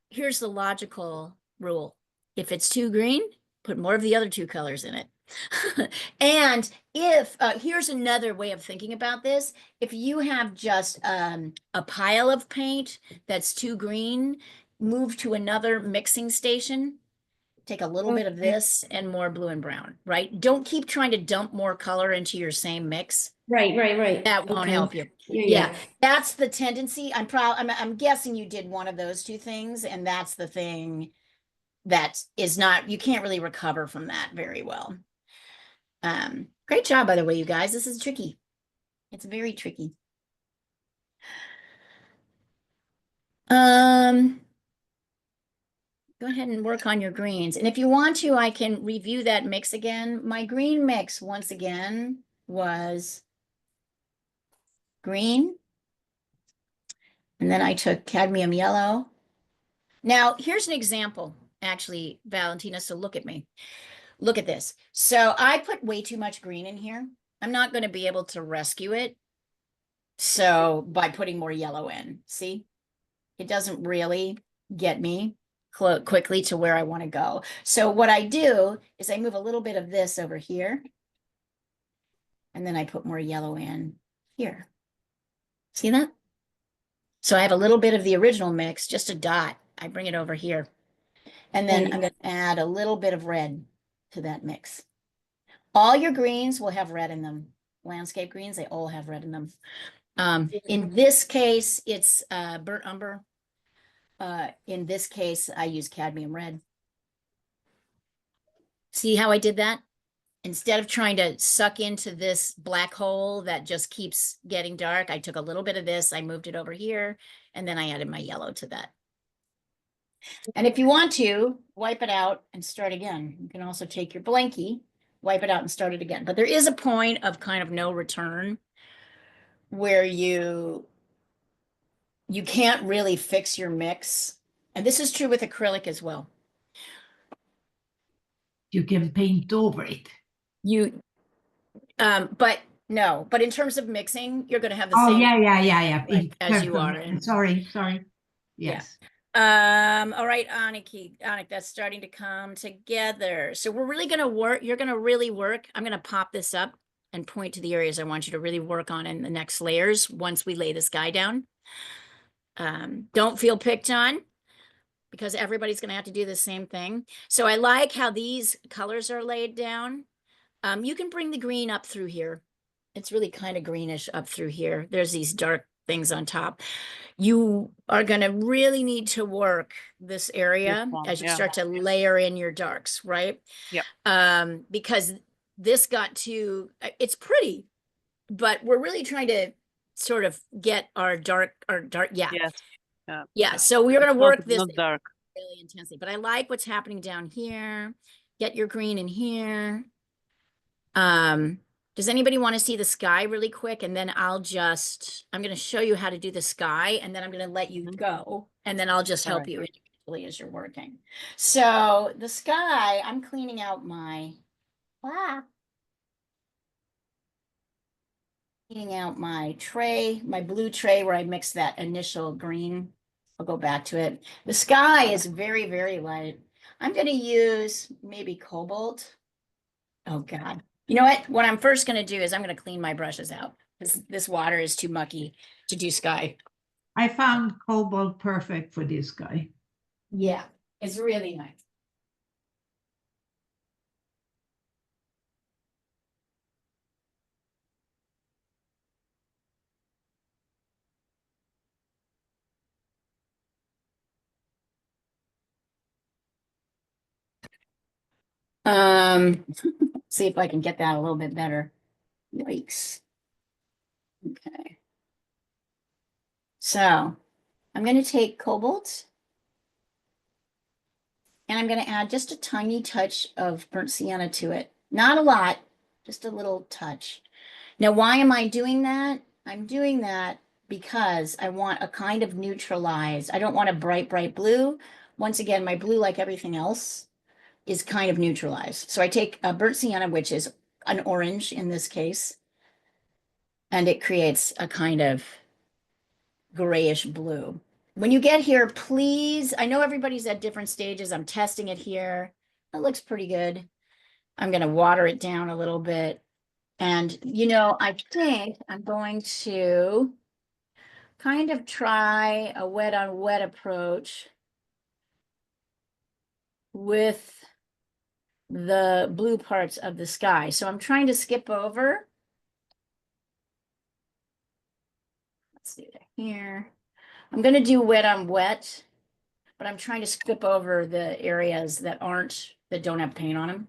[SPEAKER 1] here's the logical rule. If it's too green, put more of the other two colors in it. And if here's another way of thinking about this, if you have just a pile of paint that's too green, move to another mixing station, take a little bit of
[SPEAKER 2] Okay.
[SPEAKER 1] this and more blue and brown, right? Don't keep trying to dump more color into your same mix.
[SPEAKER 2] Right.
[SPEAKER 1] That won't
[SPEAKER 2] Okay.
[SPEAKER 1] help you. Yeah, that's the tendency. I'm guessing you did one of those two things, and that's the thing that is not, you can't really recover from that very well. Great job, by the way, you guys. This is tricky. It's very tricky. Go ahead and work on your greens. And if you want to, I can review that mix again. My green mix, once again, was green. And then I took cadmium yellow. Now, here's an example, actually, Valentina, so look at me. Look at this. So I put way too much green in here. I'm not going to be able to rescue it. So by putting more yellow in, see, it doesn't really get me quickly to where I want to go. So what I do is I move a little bit of this over here. And then I put more yellow in here. See that? So I have a little bit of the original mix, just a dot. I bring it over here. And then I'm going to add a little bit of red to that mix. All your greens will have red in them. Landscape greens, they all have red in them. In this case, it's burnt umber. In this case, I use cadmium red. See how I did that? Instead of trying to suck into this black hole that just keeps getting dark, I took a little bit of this, I moved it over here, and then I added my yellow to that. And if you want to, wipe it out and start again. You can also take your blankie, wipe it out and start it again. But there is a point of kind of no return where you can't really fix your mix. And this is true with acrylic as well.
[SPEAKER 4] You can paint over it.
[SPEAKER 1] But no, but in terms of mixing, you're going to have the
[SPEAKER 4] Oh,
[SPEAKER 1] same
[SPEAKER 4] yeah.
[SPEAKER 1] like, as you
[SPEAKER 4] Purple.
[SPEAKER 1] are in.
[SPEAKER 4] Sorry. Yes.
[SPEAKER 1] All right, Annik, that's starting to come together. So we're really going to work. You're going to really work. I'm going to pop this up and point to the areas I want you to really work on in the next layers once we lay this guy down. Don't feel picked on, because everybody's going to have to do the same thing. So I like how these colors are laid down. You can bring the green up through here. It's really kind of greenish up through here. There's these dark things on top. You are going to really need to work this area as you start to layer in your darks, right?
[SPEAKER 3] Yep.
[SPEAKER 1] Because this got to, it's pretty, but we're really trying to sort of get our dark, yeah.
[SPEAKER 3] Yes.
[SPEAKER 1] Yeah, so we're going to work this
[SPEAKER 3] not dark.
[SPEAKER 1] really intensely, but I like what's happening down here. Get your green in here. Does anybody want to see the sky really quick? And then I'm going to show you how to do the sky, and then I'm going to let you go, and then I'll just help you individually as you're working. So the sky, I'm cleaning out my, cleaning out my tray, my blue tray where I mixed that initial green. I'll go back to it. The sky is very, very light. I'm going to use maybe cobalt. Oh God. You know what? What I'm first going to do is I'm going to clean my brushes out. This water is too mucky to do sky.
[SPEAKER 4] I found cobalt perfect for this guy.
[SPEAKER 1] Yeah, it's really nice. See if I can get that a little bit better. Yikes. Okay. So I'm going to take cobalt and I'm going to add just a tiny touch of burnt sienna to it. Not a lot, just a little touch. Now, why am I doing that? I'm doing that because I want a kind of neutralize. I don't want a bright, bright blue. Once again, my blue, like everything else, is kind of neutralized. So I take a burnt sienna, which is an orange in this case, and it creates a kind of grayish blue. When you get here, please, I know everybody's at different stages. I'm testing it here. It looks pretty good. I'm going to water it down a little bit. And, you know, I think I'm going to kind of try a wet on wet approach with the blue parts of the sky. So I'm trying to skip over. Let's see here. I'm going to do wet on wet, but I'm trying to skip over the areas that don't have paint on them.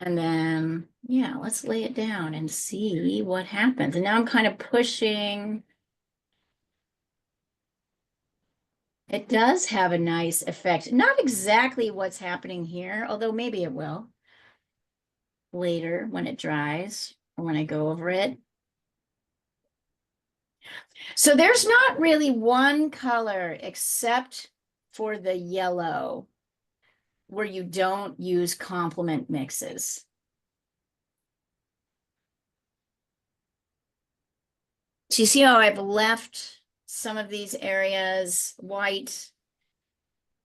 [SPEAKER 1] And then, yeah, let's lay it down and see what happens. And now I'm kind of pushing. It does have a nice effect. Not exactly what's happening here, although maybe it will later when it dries or when I go over it. So there's not really one color except for the yellow where you don't use complement mixes. So you see how I've left some of these areas white.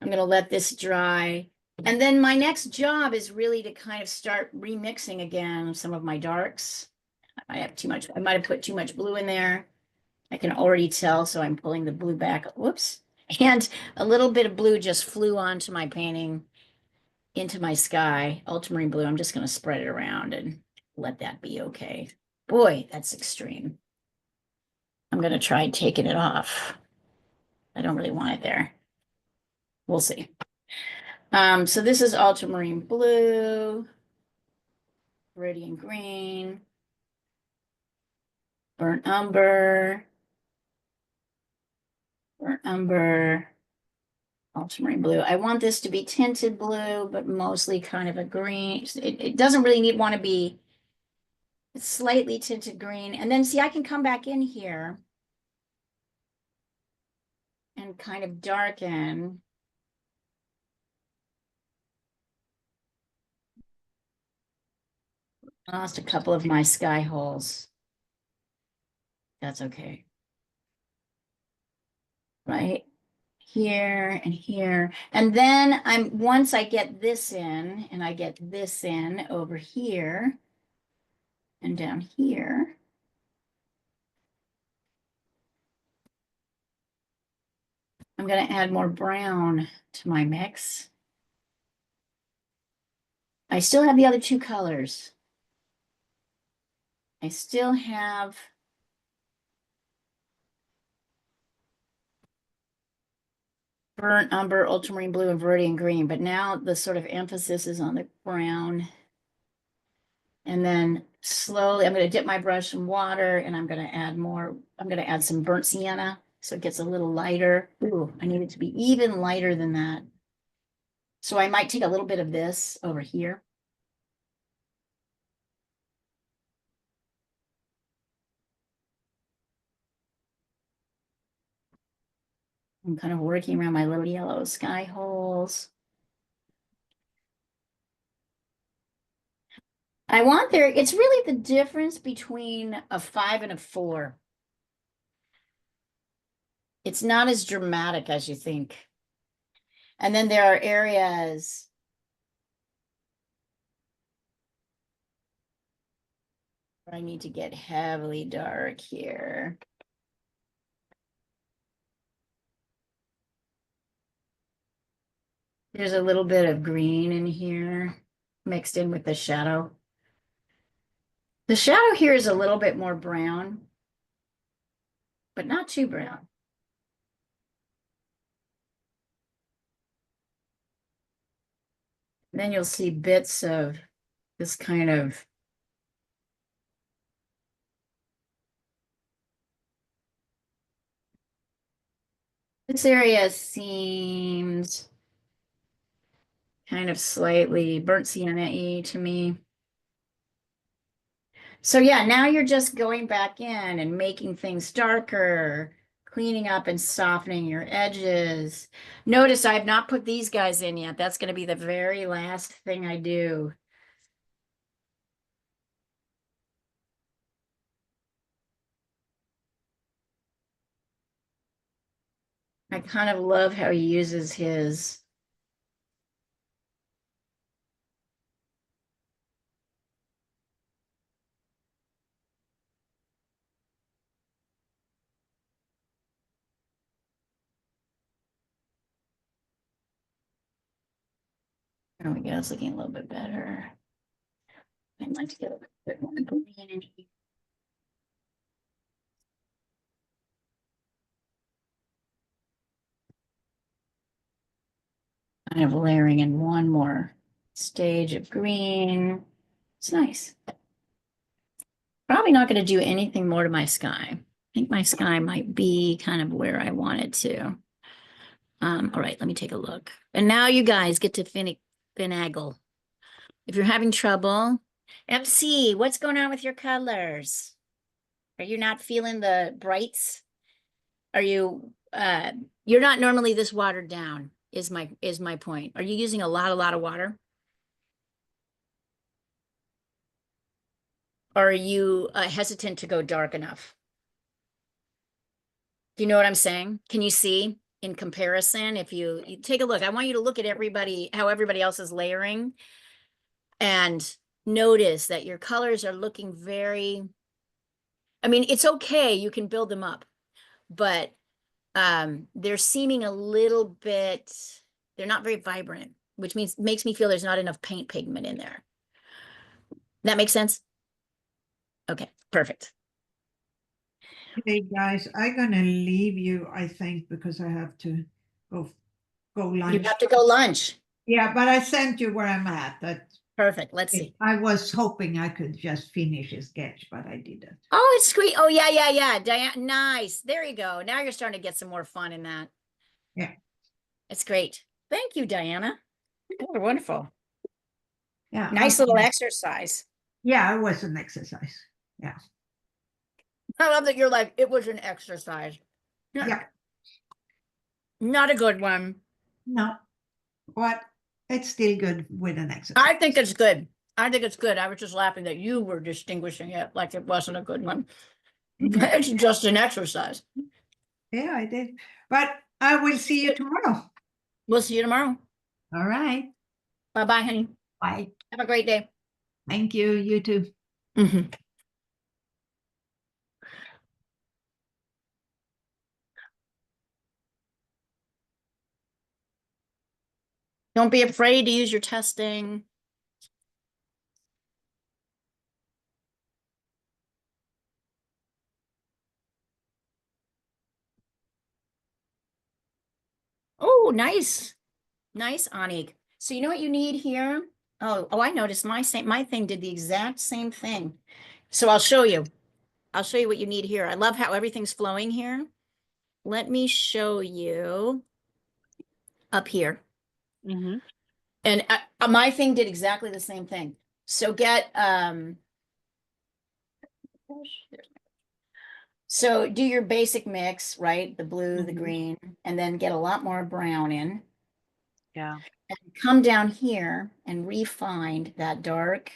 [SPEAKER 1] I'm going to let this dry. And then my next job is really to kind of start remixing again some of my darks. I might have put too much blue in there. I can already tell, so I'm pulling the blue back. Whoops. And a little bit of blue just flew onto my painting into my sky, ultramarine blue. I'm just going to spread it around and let that be okay. Boy, that's extreme. I'm going to try taking it off. I don't really want it there. We'll see. So this is ultramarine blue, Viridian green, burnt umber, ultramarine blue. I want this to be tinted blue, but mostly kind of a green. It doesn't really want to be slightly tinted green. And then see, I can come back in here and kind of darken. I lost a couple of my sky holes. That's okay. Right here and here. And then once I get this in and I get this in over here and down here, I'm going to add more brown to my mix. I still have the other two colors. I still have burnt umber, ultramarine blue, and Viridian green, but now the sort of emphasis is on the brown. And then slowly, I'm going to dip my brush in water and I'm going to add more. I'm going to add some burnt sienna so it gets a little lighter. Ooh, I need it to be even lighter than that. So I might take a little bit of this over here. I'm kind of working around my little yellow sky holes. I want there, it's really the difference between a 5 and a 4. It's not as dramatic as you think. And then there are areas. I need to get heavily dark here. There's a little bit of green in here mixed in with the shadow. The shadow here is a little bit more brown, but not too brown. Then you'll see bits of this kind of this area seems kind of slightly burnt sienna-y to me. So yeah, now you're just going back in and making things darker, cleaning up and softening your edges. Notice I have not put these guys in yet. That's going to be the very last thing I do. I kind of love how he uses his there we go, it's looking a little bit better. I'd like to get a bit more green in here. Kind of layering in one more stage of green. It's nice. Probably not going to do anything more to my sky. I think my sky might be kind of where I want it to. All right, let me take a look. And now you guys get to finagle. If you're having trouble, MC, what's going on with your colors? Are you not feeling the brights? Are you you're not normally this watered down, is my point. Are you using a lot of water? Or are you hesitant to go dark enough? Do you know what I'm saying? Can you see in comparison? If you take a look, I want you to look at everybody, how everybody else is layering, and notice that your colors are looking very, I mean, it's okay, you can build them up, but they're seeming a little bit, they're not very vibrant, which makes me feel there's not enough paint pigment in there. That makes sense? Okay, perfect.
[SPEAKER 4] Hey guys, I'm gonna leave you, I think, because I have to go
[SPEAKER 1] You
[SPEAKER 4] lunch.
[SPEAKER 1] have to go lunch.
[SPEAKER 4] Yeah, but I sent you where I'm at. That
[SPEAKER 1] Perfect, let's see.
[SPEAKER 4] I was hoping I could just finish a sketch, but I didn't.
[SPEAKER 1] Oh, it's sweet. Oh, yeah. Diane, nice. There you go. Now you're starting to get some more fun in that.
[SPEAKER 4] Yeah.
[SPEAKER 1] It's great. Thank you, Diana. Oh, wonderful.
[SPEAKER 4] Yeah.
[SPEAKER 1] Nice little exercise.
[SPEAKER 4] Yeah, it was an exercise. Yeah.
[SPEAKER 1] I love that you're like, it was an exercise.
[SPEAKER 4] Yeah.
[SPEAKER 1] Not a good one.
[SPEAKER 4] No, but it's still good with an exercise.
[SPEAKER 1] I think it's good. I think it's good. I was just laughing that you were distinguishing it like it wasn't a good one. It's just an exercise.
[SPEAKER 4] Yeah, I did. But I will see you tomorrow.
[SPEAKER 1] We'll see you tomorrow.
[SPEAKER 4] All right.
[SPEAKER 1] Bye-bye, honey.
[SPEAKER 4] Bye.
[SPEAKER 1] Have a great day.
[SPEAKER 4] Thank you. You too.
[SPEAKER 1] Mhm. Don't be afraid to use your testing. Oh, nice. Nice, Anik. So you know what you need here? Oh, I noticed my thing did the exact same thing. So I'll show you. I'll show you what you need here. I love how everything's flowing here. Let me show you up here.
[SPEAKER 3] Mm-hmm.
[SPEAKER 1] And my thing did exactly the same thing. So so do your basic mix, right? The blue, the
[SPEAKER 3] Mhm.
[SPEAKER 1] green, and then get a lot more brown in.
[SPEAKER 3] Yeah.
[SPEAKER 1] And come down here and refine that dark.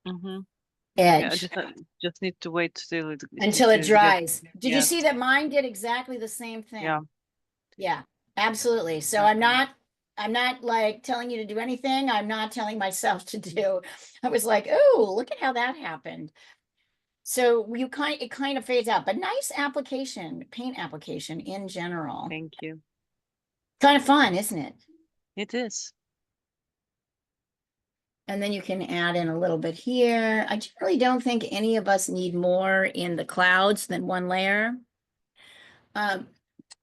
[SPEAKER 3] Mm-hmm. Yeah, I
[SPEAKER 1] edge
[SPEAKER 3] just need to wait till
[SPEAKER 1] until it
[SPEAKER 3] to get,
[SPEAKER 1] dries. Did you
[SPEAKER 3] yes,
[SPEAKER 1] see that mine did exactly the same thing?
[SPEAKER 3] yeah.
[SPEAKER 1] Yeah, absolutely. So I'm not like telling you to do anything. I'm not telling myself to do. I was like, oh, look at how that happened. So it kind of fades out, but nice application, paint application in general.
[SPEAKER 3] Thank you.
[SPEAKER 1] Kind of fun, isn't it?
[SPEAKER 3] It is.
[SPEAKER 1] And then you can add in a little bit here. I really don't think any of us need more in the clouds than one layer.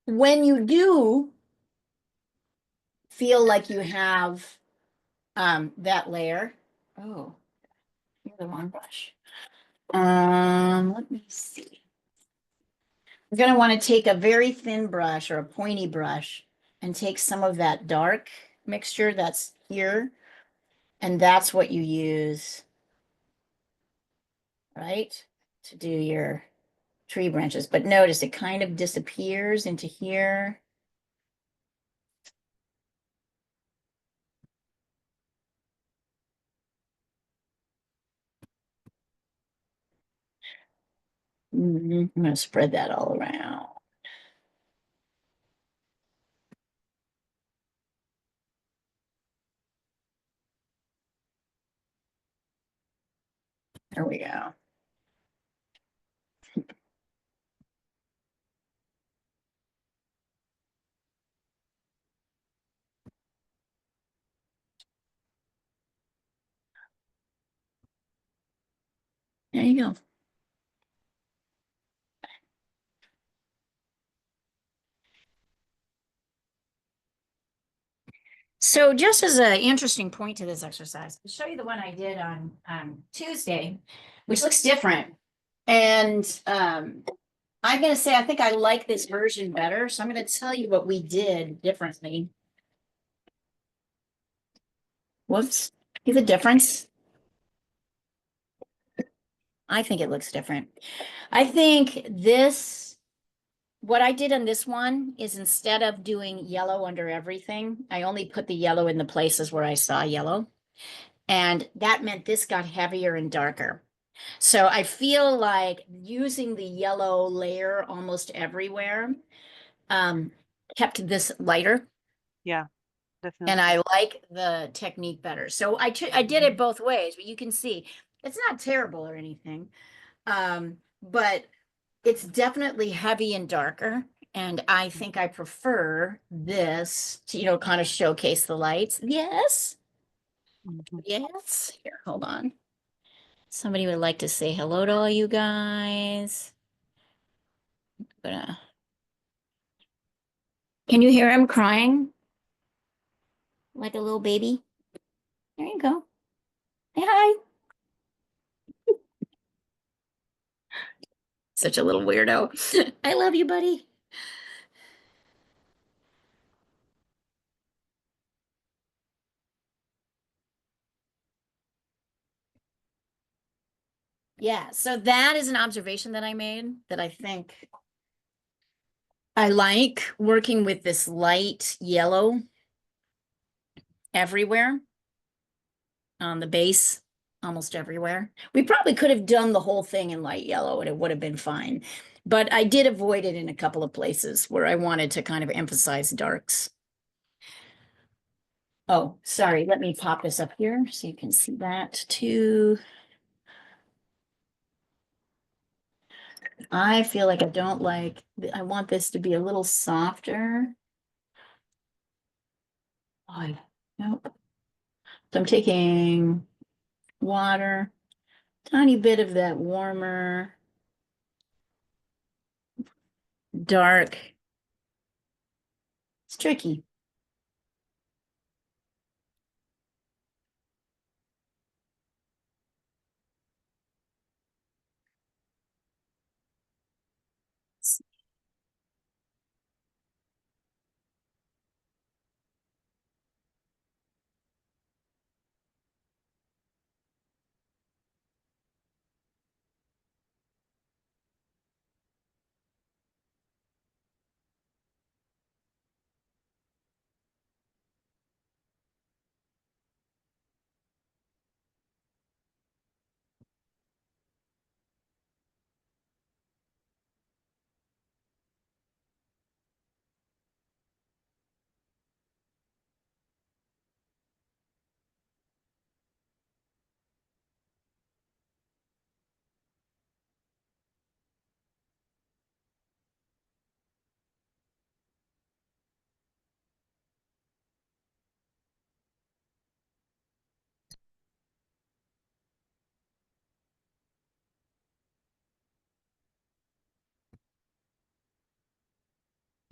[SPEAKER 1] When you do feel like you have that layer, oh, you're the wrong brush. Let me see. You're going to want to take a very thin brush or a pointy brush and take some of that dark mixture that's here, and that's what you use, right, to do your tree branches. But notice it kind of disappears into here. I'm going to spread that all around. There we go. There you go. So just as an interesting point to this exercise, I'll show you the one I did on Tuesday, which looks different. And I'm going to say I think I like this version better. So I'm going to tell you what we did differently. Whoops. See the difference? I think it looks different. I think what I did on this one is instead of doing yellow under everything, I only put the yellow in the places where I saw yellow. And that meant this got heavier and darker. So I feel like using the yellow layer almost everywhere kept this lighter.
[SPEAKER 3] Yeah, definitely.
[SPEAKER 1] And I like the technique better. So I did it both ways, but you can see it's not terrible or anything. But it's definitely heavy and darker. And I think I prefer this to, kind of showcase the lights. Yes.
[SPEAKER 3] Mhm.
[SPEAKER 1] Yes. Here, hold on. Somebody would like to say hello to all you guys. Can you hear him crying? Like a little baby? There you go. Hey, hi. Such a little weirdo. I love you, buddy. Yeah, so that is an observation that I made that I think I like working with this light yellow everywhere on the base, almost everywhere. We probably could have done the whole thing in light yellow and it would have been fine. But I did avoid it in a couple of places where I wanted to kind of emphasize darks. Oh, sorry, let me pop this up here so you can see that too. I feel like I want this to be a little softer. Oh, nope. So I'm taking water, tiny bit of that warmer, dark. It's tricky.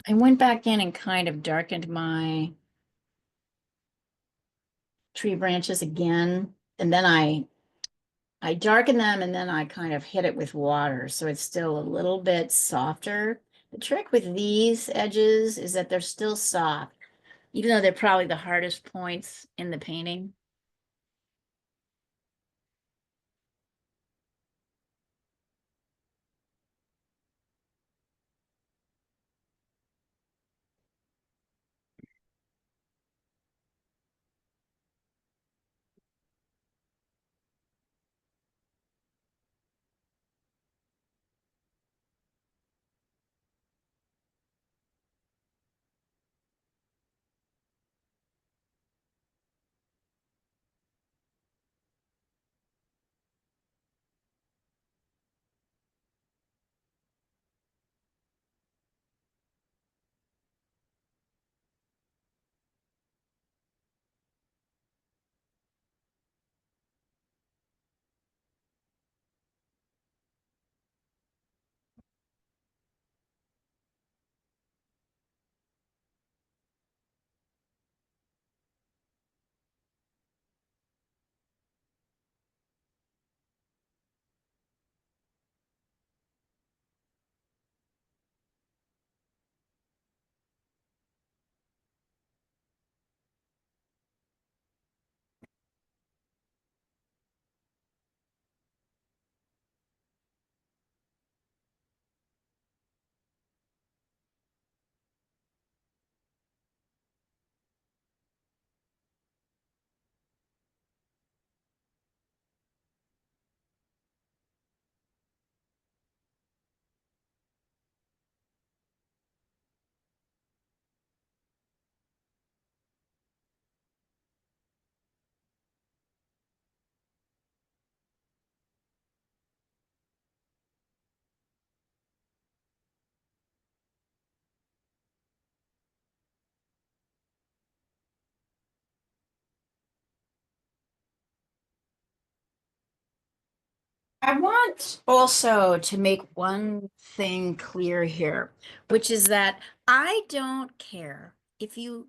[SPEAKER 1] I went back in and kind of darkened my tree branches again, and then I darken them and then I kind of hit it with water, so it's still a little bit softer. The trick with these edges is that they're still soft, even though they're probably the hardest points in the painting. I want also to make one thing clear here, which is that I don't care if you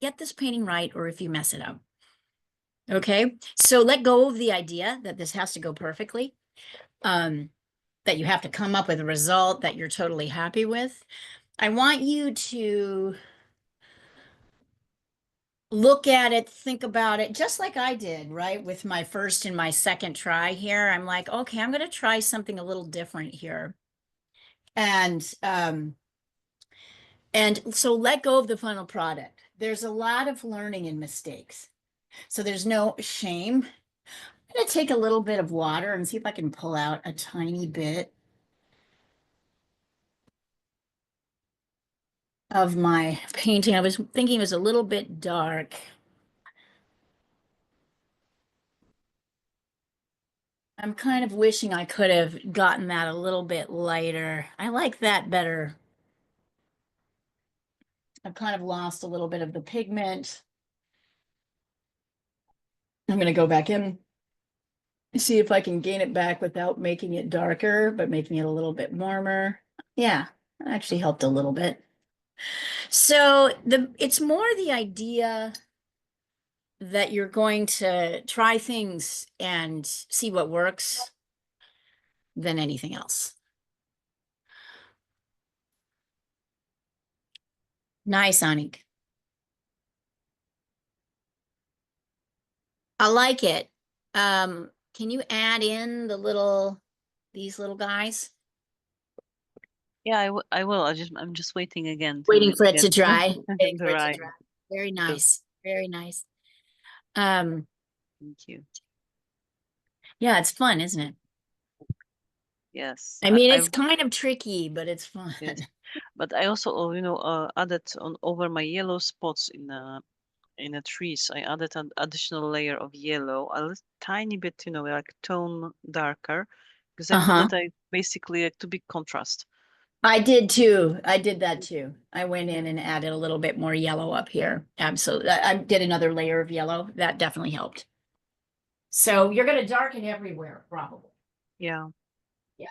[SPEAKER 1] get this painting right or if you mess it up. Okay, so let go of the idea that this has to go perfectly, that you have to come up with a result that you're totally happy with. I want you to look at it, think about it, just like I did, right? With my first and my second try here. I'm like, okay, I'm going to try something a little different here. And so let go of the final product. There's a lot of learning and mistakes. So there's no shame. I'm going to take a little bit of water and see if I can pull out a tiny bit of my painting. I was thinking it was a little bit dark. I'm kind of wishing I could have gotten that a little bit lighter. I like that better. I've kind of lost a little bit of the pigment. I'm going to go back in, see if I can gain it back without making it darker, but making it a little bit warmer. Yeah, that actually helped a little bit. So it's more the idea that you're going to try things and see what works than anything else. Nice, Anik. I like it. Can you add in these little guys?
[SPEAKER 3] Yeah, I will. I'm just waiting again
[SPEAKER 1] Waiting
[SPEAKER 3] to
[SPEAKER 1] for it
[SPEAKER 3] get
[SPEAKER 1] to dry. Waiting for it to
[SPEAKER 3] dry.
[SPEAKER 1] dry. Very nice. Very nice.
[SPEAKER 3] Thank you.
[SPEAKER 1] Yeah, it's fun, isn't it?
[SPEAKER 3] Yes,
[SPEAKER 1] I mean,
[SPEAKER 3] I
[SPEAKER 1] it's kind of tricky, but it's fun.
[SPEAKER 3] yes. But I also, added on over my yellow spots in the trees. I added an additional layer of yellow, a little tiny bit, like tone darker, because I thought
[SPEAKER 1] Uh-huh.
[SPEAKER 3] that I basically like to be contrast.
[SPEAKER 1] I did too. I did that too. I went in and added a little bit more yellow up here. Absolutely. I did another layer of yellow. That definitely helped. So you're going to darken everywhere, probably.
[SPEAKER 3] Yeah.
[SPEAKER 1] Yeah.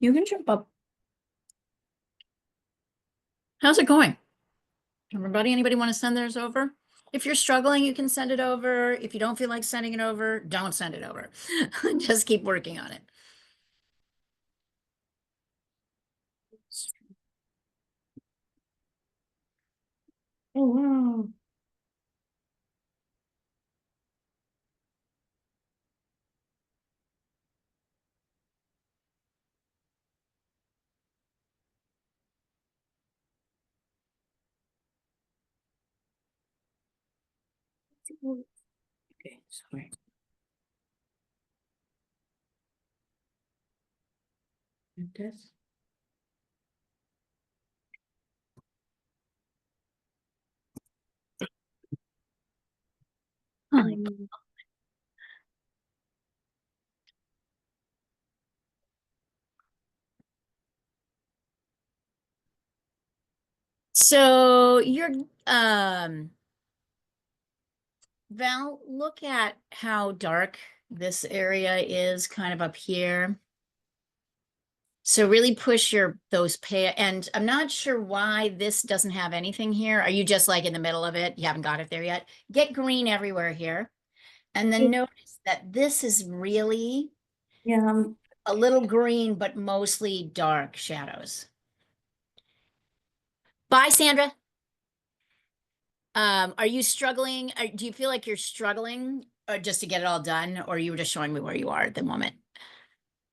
[SPEAKER 1] You can jump up. How's it going? Everybody, anybody want to send theirs over? If you're struggling, you can send it over. If you don't feel like sending it over, don't send it over. Just keep working on it.
[SPEAKER 2] Oh, wow. Okay, sorry. And this.
[SPEAKER 1] So you're Val, look at how dark this area is kind of up here. So really push those pale, and I'm not sure why this doesn't have anything here. Are you just like in the middle of it? You haven't got it there yet? Get green everywhere here. And then notice that this is really
[SPEAKER 2] Yeah,
[SPEAKER 1] a little green, but mostly dark shadows. Bye, Sandra. Are you struggling? Do you feel like you're struggling just to get it all done, or you were just showing me where you are at the moment?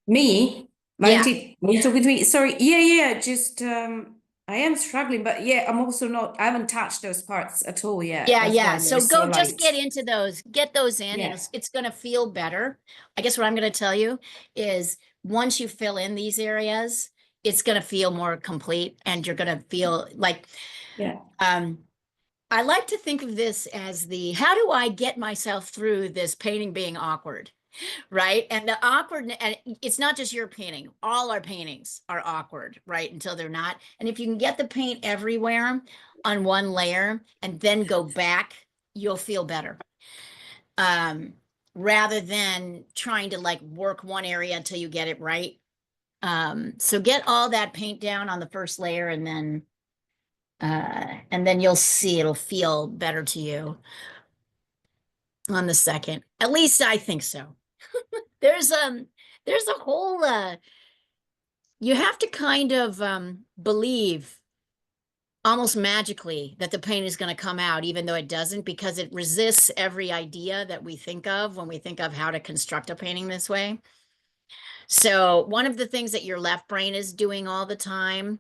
[SPEAKER 2] me?
[SPEAKER 1] Yeah.
[SPEAKER 2] Are you talking to me? Sorry. Yeah. Just I am struggling, but yeah, I'm also not. I haven't touched those parts at all yet.
[SPEAKER 1] Yeah,
[SPEAKER 2] That's
[SPEAKER 1] yeah.
[SPEAKER 2] why
[SPEAKER 1] So
[SPEAKER 2] they're
[SPEAKER 1] go
[SPEAKER 2] so
[SPEAKER 1] just get
[SPEAKER 2] light.
[SPEAKER 1] into those, get those in, and
[SPEAKER 2] Yeah.
[SPEAKER 1] it's going to feel better. I guess what I'm going to tell you is once you fill in these areas, it's going to feel more complete, and you're going to feel like,
[SPEAKER 2] Yeah.
[SPEAKER 1] I like to think of this as how do I get myself through this painting being awkward? Right. And the awkward, and it's not just your painting, all our paintings are awkward, right? Until they're not. And if you can get the paint everywhere on one layer and then go back, you'll feel better. Rather than trying to like work one area until you get it right. So get all that paint down on the first layer and then you'll see it'll feel better to you on the second. At least I think so. There's a whole you have to kind of believe almost magically that the paint is going to come out, even though it doesn't, because it resists every idea that we think of when we think of how to construct a painting this way. So one of the things that your left brain is doing all the time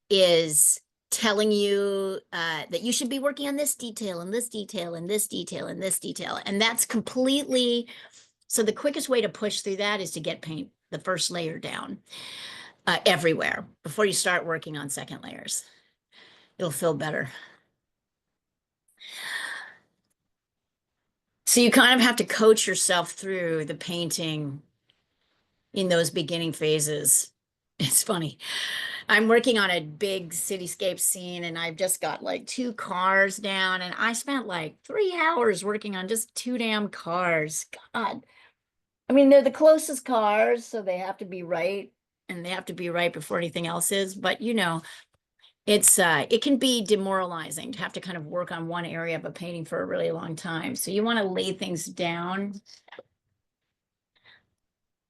[SPEAKER 1] is telling you that you should be working on this detail and this detail and this detail and this detail. And that's completely, so the quickest way to push through that is to get paint the first layer down everywhere before you start working on second layers. It'll feel better. So you kind of have to coach yourself through the painting in those beginning phases. It's funny. I'm working on a big cityscape scene and I've just got like 2 cars down and I spent like 3 hours working on just 2 damn cars. God. I mean, they're the closest cars, so they have to be right and they have to be right before anything else is. But you know, it can be demoralizing to have to kind of work on one area of a painting for a really long time. So you want to lay things down.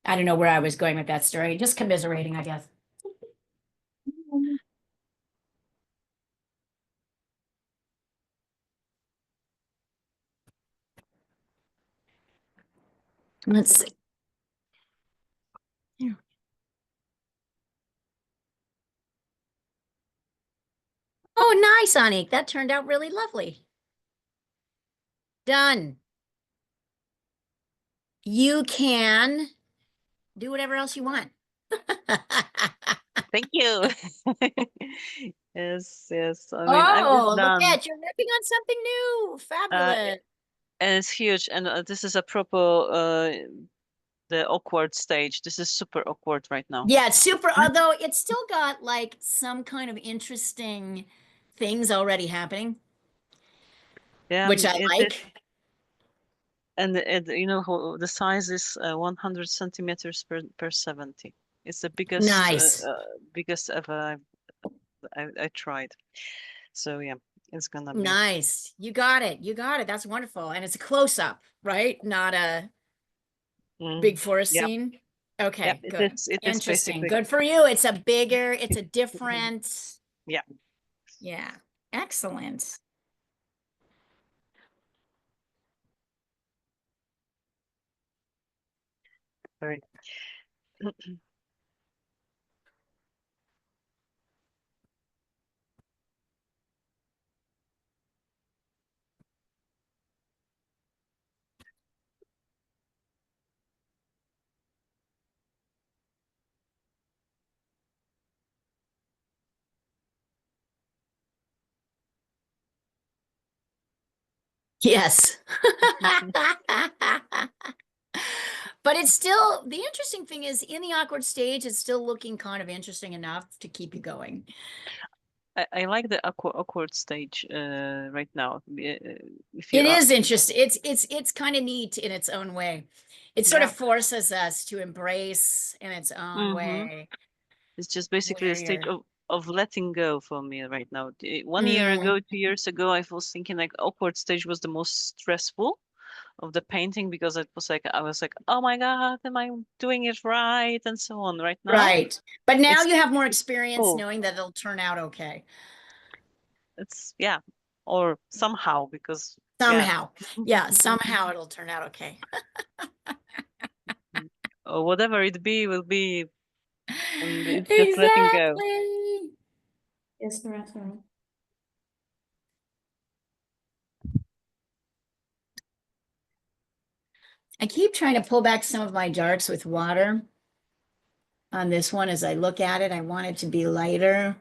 [SPEAKER 1] I don't know where I was going with that story, just commiserating, I guess. Let's see. Here. Oh, nice, Anik. That turned out really lovely. Done. You can do whatever else you want.
[SPEAKER 3] Thank you. Yes, yes. I mean, I'm just
[SPEAKER 1] Oh, look
[SPEAKER 3] done.
[SPEAKER 1] at you're working on something new. Fabulous.
[SPEAKER 3] And it's huge. And this is a proper the awkward stage. This is super awkward right now.
[SPEAKER 1] Yeah, it's super, although it's still got like some kind of interesting things already happening,
[SPEAKER 3] Yeah,
[SPEAKER 1] which I
[SPEAKER 3] it is.
[SPEAKER 1] like.
[SPEAKER 3] And you know the size is 100 centimeters per 70. It's the biggest
[SPEAKER 1] Nice.
[SPEAKER 3] biggest ever I tried. So yeah, it's gonna be.
[SPEAKER 1] Nice. You got it. You got it. That's wonderful. And it's a close up, right? Not a big forest
[SPEAKER 3] Yep.
[SPEAKER 1] scene.
[SPEAKER 3] Yep.
[SPEAKER 1] Okay,
[SPEAKER 3] It
[SPEAKER 1] good.
[SPEAKER 3] is. It is
[SPEAKER 1] Interesting.
[SPEAKER 3] basically.
[SPEAKER 1] Good for you. It's a bigger, it's a different.
[SPEAKER 3] Yeah.
[SPEAKER 1] Yeah. Excellent.
[SPEAKER 3] Very.
[SPEAKER 1] Yes. But it's still, the interesting thing is in the awkward stage, it's still looking kind of interesting enough to keep you going.
[SPEAKER 3] I like the awkward stage right now. If you
[SPEAKER 1] It
[SPEAKER 3] are,
[SPEAKER 1] is interesting. It's kind of neat in its own way. It sort of
[SPEAKER 3] yeah.
[SPEAKER 1] forces us to embrace in its own way
[SPEAKER 3] It's just basically a
[SPEAKER 1] where
[SPEAKER 3] stage
[SPEAKER 1] you're.
[SPEAKER 3] of letting go for me right now. 1 year
[SPEAKER 1] Mm,
[SPEAKER 3] ago, 2 years ago, I was thinking like awkward stage was the most stressful of the painting because it was like I was like, oh my God, am I doing it right? And so on. Right now,
[SPEAKER 1] right. But now
[SPEAKER 3] it's
[SPEAKER 1] you have more experience
[SPEAKER 3] oh,
[SPEAKER 1] knowing that it'll turn out okay.
[SPEAKER 3] it's yeah, or somehow because yeah,
[SPEAKER 1] Somehow. Yeah, somehow it'll turn out okay.
[SPEAKER 3] or whatever it be will be, and it's just letting go.
[SPEAKER 1] Exactly.
[SPEAKER 2] Yes, that's right.
[SPEAKER 1] I keep trying to pull back some of my darks with water on this one as I look at it. I want it to be lighter.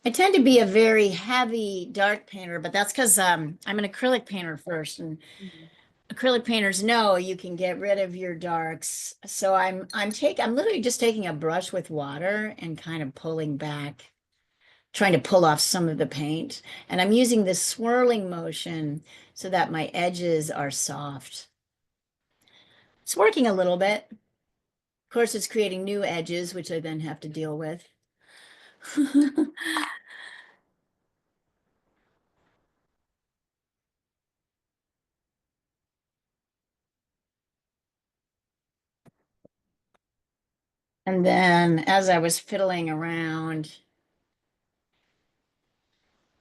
[SPEAKER 1] I tend to be a very heavy dark painter, but that's because I'm an acrylic painter first, and acrylic painters know you can get rid of your darks. So I'm literally just taking a brush with water and kind of pulling back, trying to pull off some of the paint. And I'm using this swirling motion so that my edges are soft. It's working a little bit. Of course, it's creating new edges, which I then have to deal with. And then as I was fiddling around,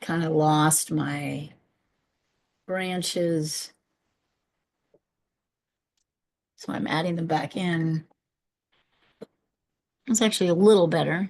[SPEAKER 1] kind of lost my branches. So I'm adding them back in. It's actually a little better.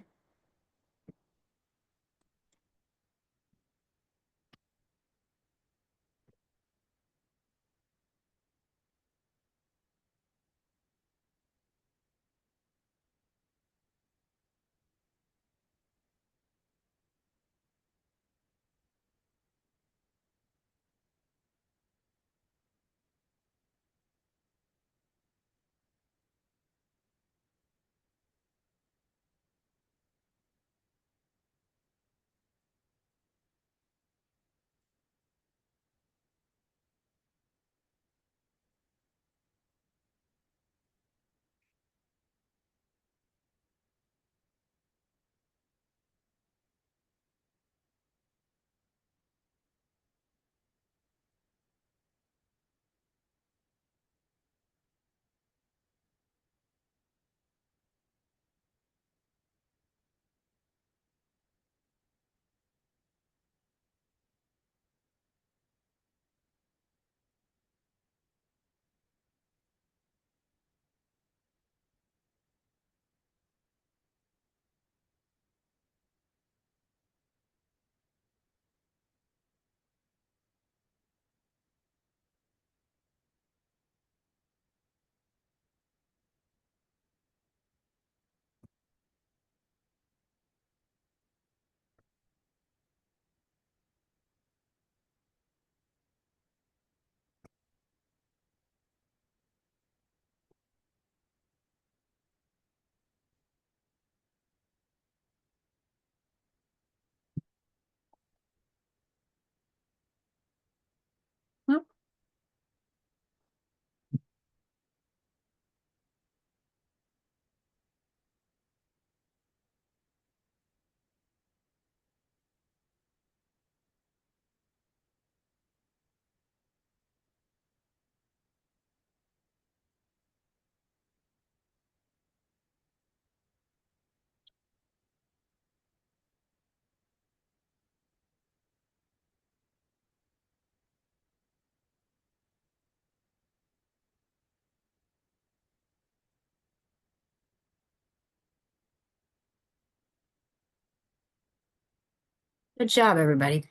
[SPEAKER 1] Good job, everybody.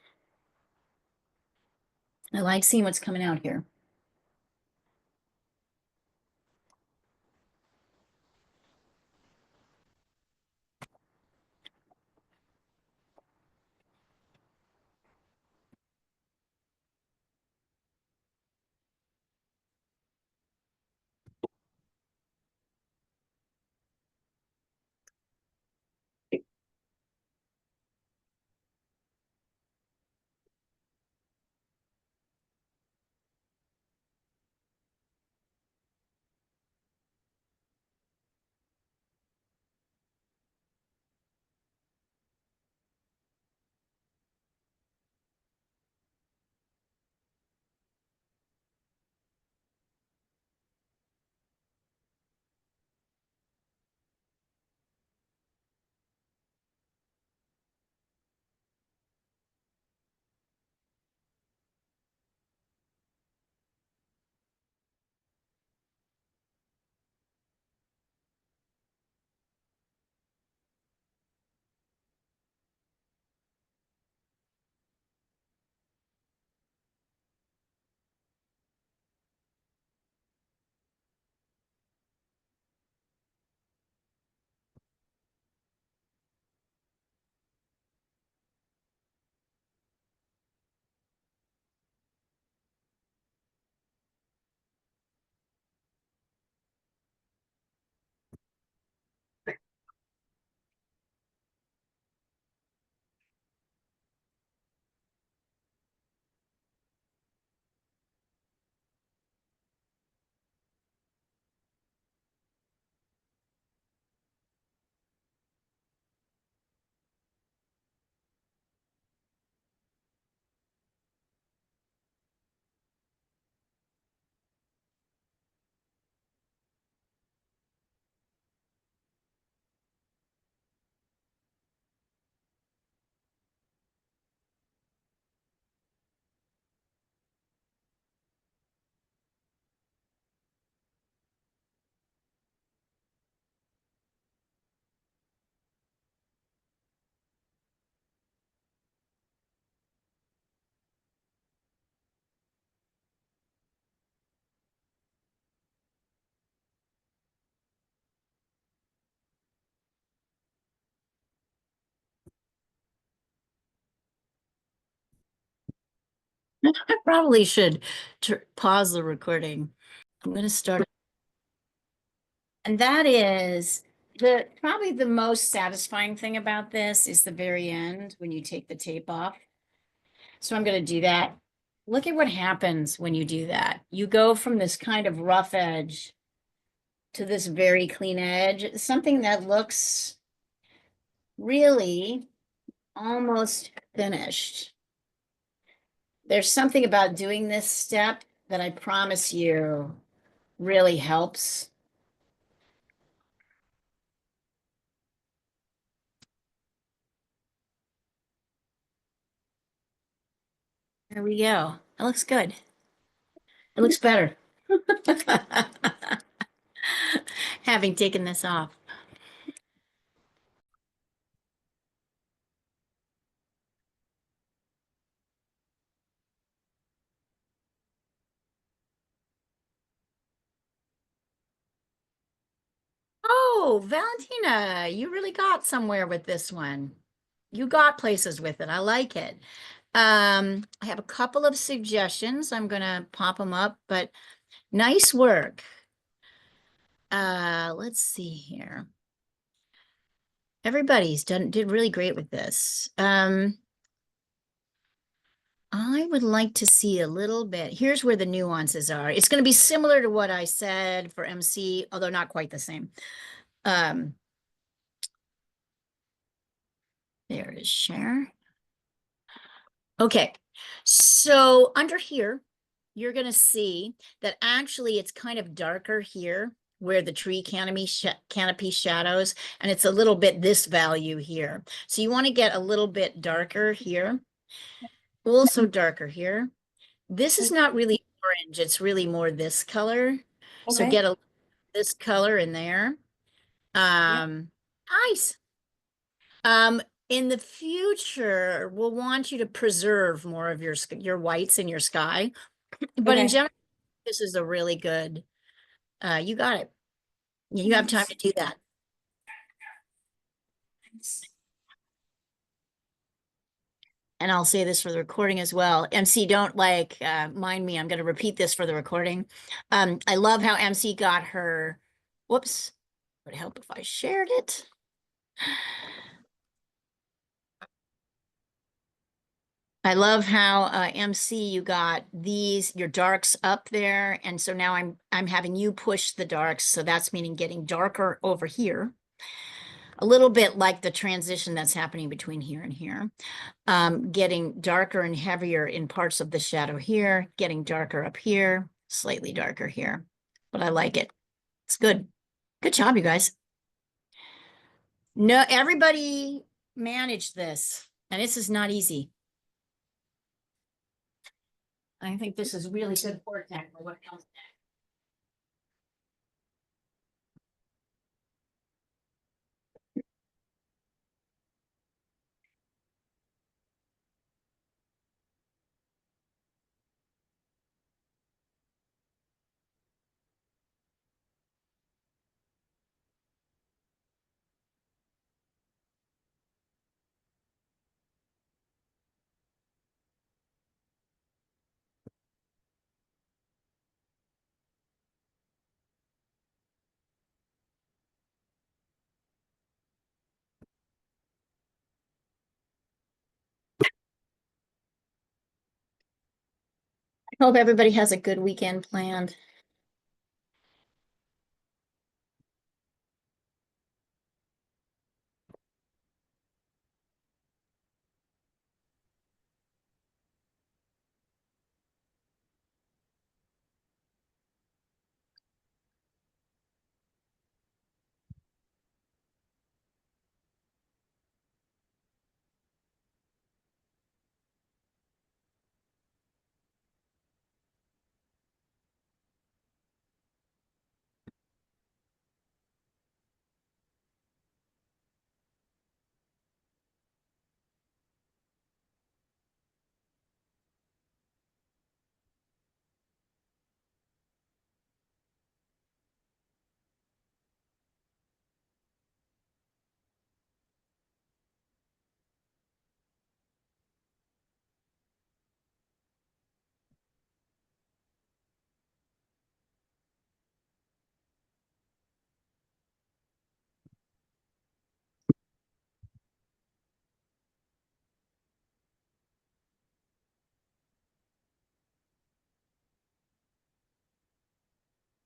[SPEAKER 1] I like seeing what's coming out here. I probably should pause the recording. I'm going to start. And that is probably the most satisfying thing about this is the very end when you take the tape off. So I'm going to do that. Look at what happens when you do that. You go from this kind of rough edge to this very clean edge, something that looks really almost finished. There's something about doing this step that I promise you really helps. There we go. It looks good. It looks better. Having taken this off. Oh, Valentina, you really got somewhere with this one. You got places with it. I like it. I have a couple of suggestions. I'm gonna pop them up, but nice work. Let's see here. Everybody's did really great with this. I would like to see a little bit. Here's where the nuances are. It's going to be similar to what I said for MC, although not quite the same. There is share. Okay, so under here, you're going to see that actually it's kind of darker here where the tree canopy shadows, and it's a little bit this value here. So you want to get a little bit darker here, also darker here. This is not really orange, it's really more this color. So
[SPEAKER 2] Okay.
[SPEAKER 1] get this color in there. Nice. in the future, we'll want you to preserve more of your whites in your sky. But in
[SPEAKER 2] Okay.
[SPEAKER 1] general, this is a really good, you got it. You have time to do that. And I'll say this for the recording as well. MC, don't mind me. I'm going to repeat this for the recording. I love how MC got her, whoops, would it help if I shared it? I love how MC, you got your darks up there. And so now I'm having you push the darks. So that's meaning getting darker over here. A little bit like the transition that's happening between here and here. Getting darker and heavier in parts of the shadow here, getting darker up here, slightly darker here. But I like it. It's good. Good job, you guys. No, everybody managed this, and this is not easy. I think this is really good for what comes next. I hope everybody has a good weekend planned.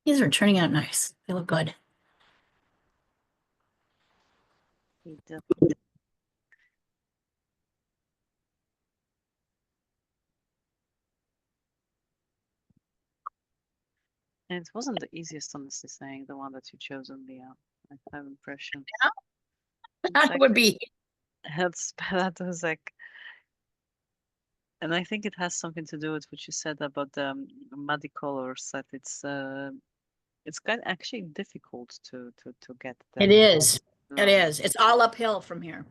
[SPEAKER 1] These are turning out nice. They look good.
[SPEAKER 3] He did. And it wasn't the easiest, honestly saying, the one that you chose, Leah. I have impression.
[SPEAKER 1] That would be.
[SPEAKER 3] That was like, and I think it has something to do with what you said about the muddy colors. That it's kind of actually difficult to get them.
[SPEAKER 1] It is. It
[SPEAKER 3] right.
[SPEAKER 1] is. It's all uphill from here.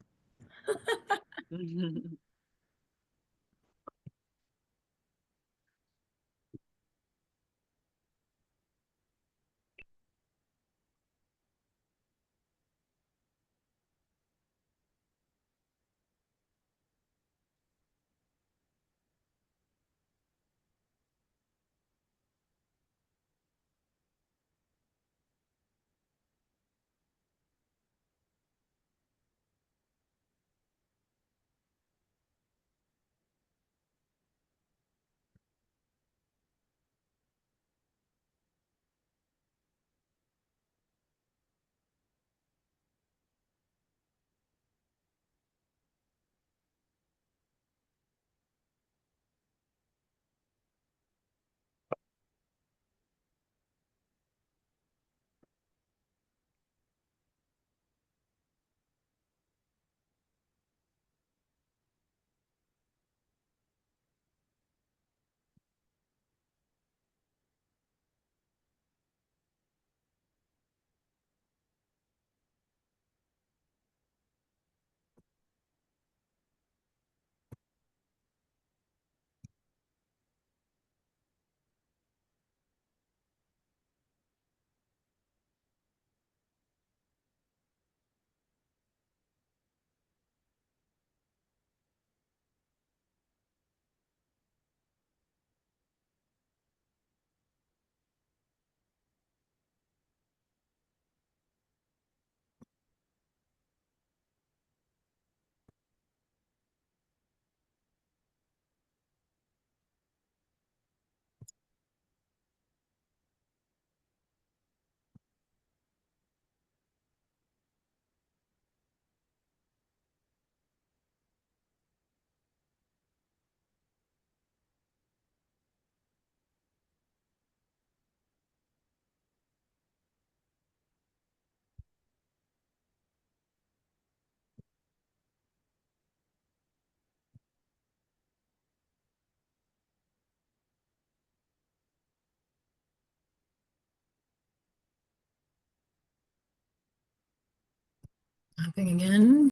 [SPEAKER 1] Nothing again.